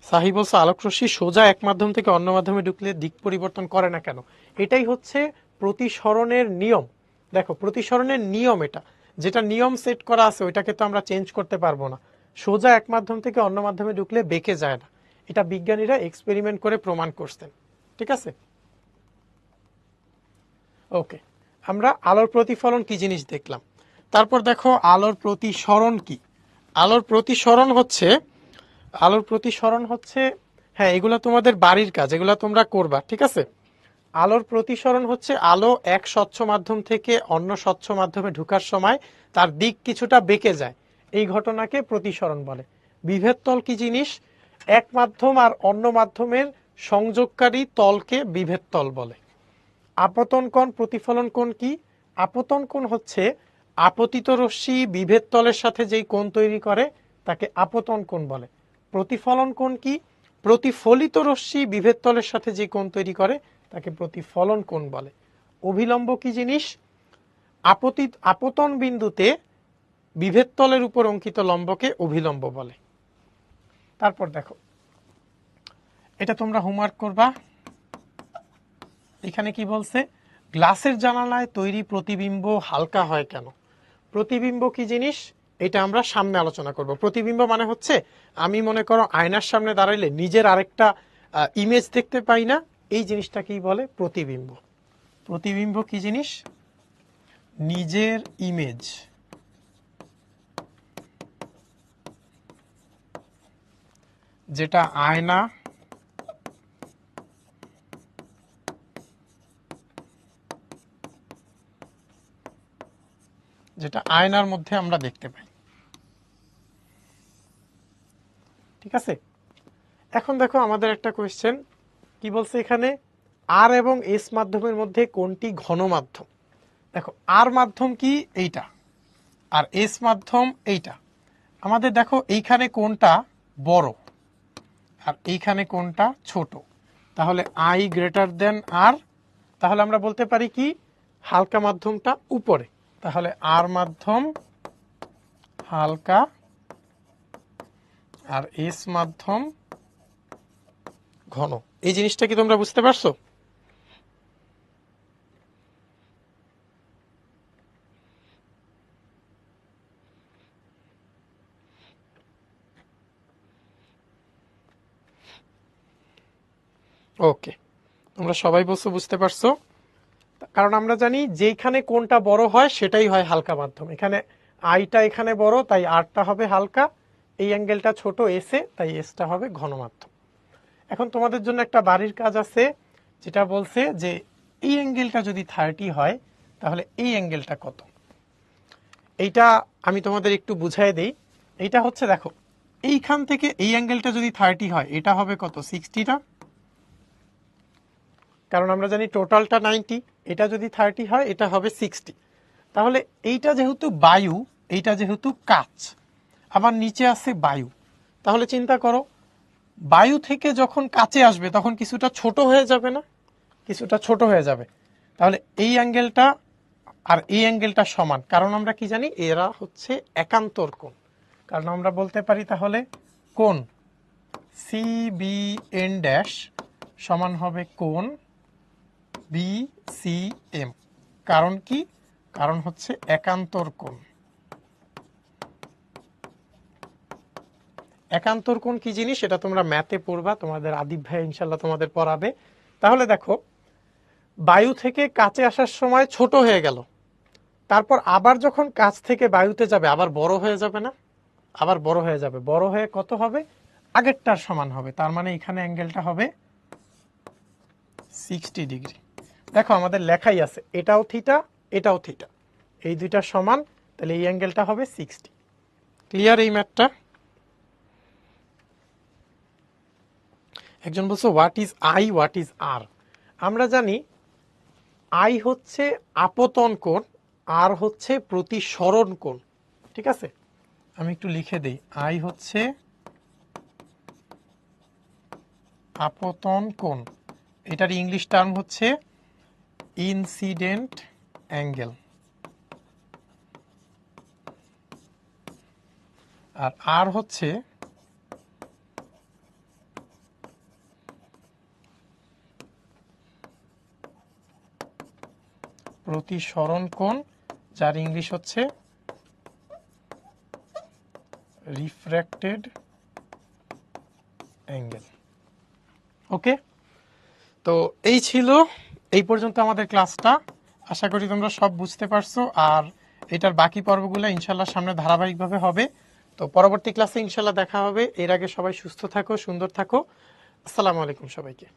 সাহি বলছে আলোকরশ্মি সোজা এক মাধ্যম থেকে অন্য মাধ্যমে ঢুকলে দিক পরিবর্তন করে না কেন? এটাই হচ্ছে প্রতিসরণের নিয়ম। দেখো প্রতিসরণের নিয়ম এটা, যেটা নিয়ম সেট করা আছে ওইটাকে তো আমরা চেঞ্জ করতে পারবো না। সোজা এক মাধ্যম থেকে অন্য মাধ্যমে ঢুকলে বেঁকে যায় না, এটা বিজ্ঞানীরা এক্সপেরিমেন্ট করে প্রমাণ করছেন। ঠিক আছে, ওকে, আমরা আলোর প্রতিফলন কি জিনিস দেখলাম। তারপর দেখো আলোর প্রতিসরণ কি। আলোর প্রতিসরণ হচ্ছে, আলোর প্রতিসরণ হচ্ছে, হ্যাঁ এগুলো তোমাদের বাড়ির কাজ, এগুলো তোমরা করবা। ঠিক আছে, আলোর প্রতিসরণ হচ্ছে আলো এক স্বচ্ছ মাধ্যম থেকে অন্য স্বচ্ছ মাধ্যমে ঢোকার সময় তার দিক কিছুটা বেঁকে যায়, এই ঘটনাকে প্রতিসরণ বলে। বিভেদ তল কি জিনিস? এক মাধ্যম আর অন্য মাধ্যমের সংযোগকারী তলকে বিভেদ তল বলে। আপতন কোণ প্রতিফলন কোণ কি? আপতন কোণ হচ্ছে আপতিত রশ্মি বিভেদ তলের সাথে যেই কোণ তৈরি করে তাকে আপতন কোণ বলে। প্রতিফলন কোণ কি? প্রতিফলিত রশ্মি বিভেদ তলের সাথে যে কোণ তৈরি করে তাকে প্রতিফলন কোণ বলে। অভিলম্ব কি জিনিস? আপতন বিন্দুতে বিভেদ তলের উপর অঙ্কিত লম্বকে অভিলম্ব বলে। তারপর দেখো এটা তোমরা হোমওয়ার্ক করবা। এখানে কি বলছে, গ্লাসের জানালায় তৈরি প্রতিবিম্ব হালকা হয় কেন? প্রতিবিম্ব কি জিনিস এটা আমরা সামনে আলোচনা করব। প্রতিবিম্ব মানে হচ্ছে আমি মনে করো আয়নার সামনে দাঁড়াইলে নিজের আরেকটা ইমেজ দেখতে পাই না, এই জিনিসটাকেই বলে প্রতিবিম্ব। প্রতিবিম্ব কি জিনিস? নিজের ইমেজ। যেটা আয়না যেটা আয়নার মধ্যে আমরা দেখতে পাই। ঠিক আছে, এখন দেখো আমাদের একটা কোয়েশ্চেন কি বলছে এখানে, আর এবং এস মাধ্যমের মধ্যে কোনটি ঘন মাধ্যম? দেখো আর মাধ্যম কি এইটা, আর এস মাধ্যম এইটা। আমাদের দেখো এইখানে কোনটা বড় আর এইখানে কোনটা ছোট, তাহলে আই গ্রেটার দেন আর, তাহলে আমরা বলতে পারি কি হালকা মাধ্যমটা উপরে, তাহলে আর মাধ্যম হালকা আর এস মাধ্যম ঘন। এই জিনিসটা কি তোমরা বুঝতে পারছো? ওকে, তোমরা সবাই বলছো বুঝতে পারছো, কারণ আমরা জানি যেখানে কোনটা বড় হয় সেটাই হয় হালকা মাধ্যম। এখানে আইটা এখানে বড় তাই আরটা হবে হালকা, এই অ্যাঙ্গেলটা ছোট এসে তাই এসটা হবে ঘন মাধ্যম। এখন তোমাদের জন্য একটা বাড়ির কাজ আছে, যেটা বলছে যে এই অ্যাঙ্গেলটা যদি 30 হয় তাহলে এই অ্যাঙ্গেলটা কত। এইটা আমি তোমাদের একটু বুঝাই দেই। এইটা হচ্ছে দেখো এইখান থেকে এই অ্যাঙ্গেলটা যদি 30 হয় এটা হবে কত? 60টা, কারণ আমরা জানি টোটালটা 90, এটা যদি 30 হয় এটা হবে 60। তাহলে এইটা যেহেতু বায়ু, এইটা যেহেতু কাচ, আবার নিচে আছে বায়ু, তাহলে চিন্তা করো বায়ু থেকে যখন কাছে আসবে তখন কিছুটা ছোট হয়ে যাবে না? কিছুটা ছোট হয়ে যাবে। তাহলে এই অ্যাঙ্গেলটা আর এই অ্যাঙ্গেলটা সমান, কারণ আমরা কি জানি এরা হচ্ছে একান্তর কোণ। কারণ আমরা বলতে পারি তাহলে কোণ সিবিএন ড্যাশ সমান হবে কোণ বিসিএম। কারণ কি? কারণ হচ্ছে একান্তর কোণ। একান্তর কোণ কি জিনিস এটা তোমরা ম্যাথে পড়বা, তোমাদের আদিব ভাই ইনশাল্লাহ তোমাদের পড়াবে। তাহলে দেখো, বায়ু থেকে কাছে আসার সময় ছোট হয়ে গেল, তারপর আবার যখন কাছ থেকে বায়ুতে যাবে আবার বড় হয়ে যাবে না? আবার বড় হয়ে যাবে, বড় হয়ে কত হবে? আগেরটার সমান হবে। তার মানে এখানে অ্যাঙ্গেলটা হবে 60 ডিগ্রি। দেখো আমাদের লেখাই আছে এটাও থিটা এটাও থিটা, এই দুইটা সমান, তাহলে এই অ্যাঙ্গেলটা হবে 60। ক্লিয়ার এই ম্যাথটা? একজন বলছো what is I, what is R. আমরা জানি আই হচ্ছে আপতন কোণ, আর হচ্ছে প্রতিসরণ কোণ। ঠিক আছে, আমি একটু লিখে দিই, আই হচ্ছে আপতন কোণ, এটার ইংলিশ টার্ম হচ্ছে ইনসিডেন্ট অ্যাঙ্গেল, আর আর হচ্ছে প্রতিসরণ কোণ, যার ইংলিশ হচ্ছে রিফ্র্যাক্টেড অ্যাঙ্গেল। ওকে, তো এই ছিল এই পর্যন্ত আমাদের ক্লাসটা। আশা করি তোমরা সব বুঝতে পারছো, আর এটার বাকি পর্বগুলো ইনশাল্লাহ সামনে ধারাবাহিকভাবে হবে। তো পরবর্তী ক্লাসে ইনশাল্লাহ দেখা হবে। এর আগে সবাই সুস্থ থাকো, সুন্দর থাকো। আসসালামু আলাইকুম সবাইকে।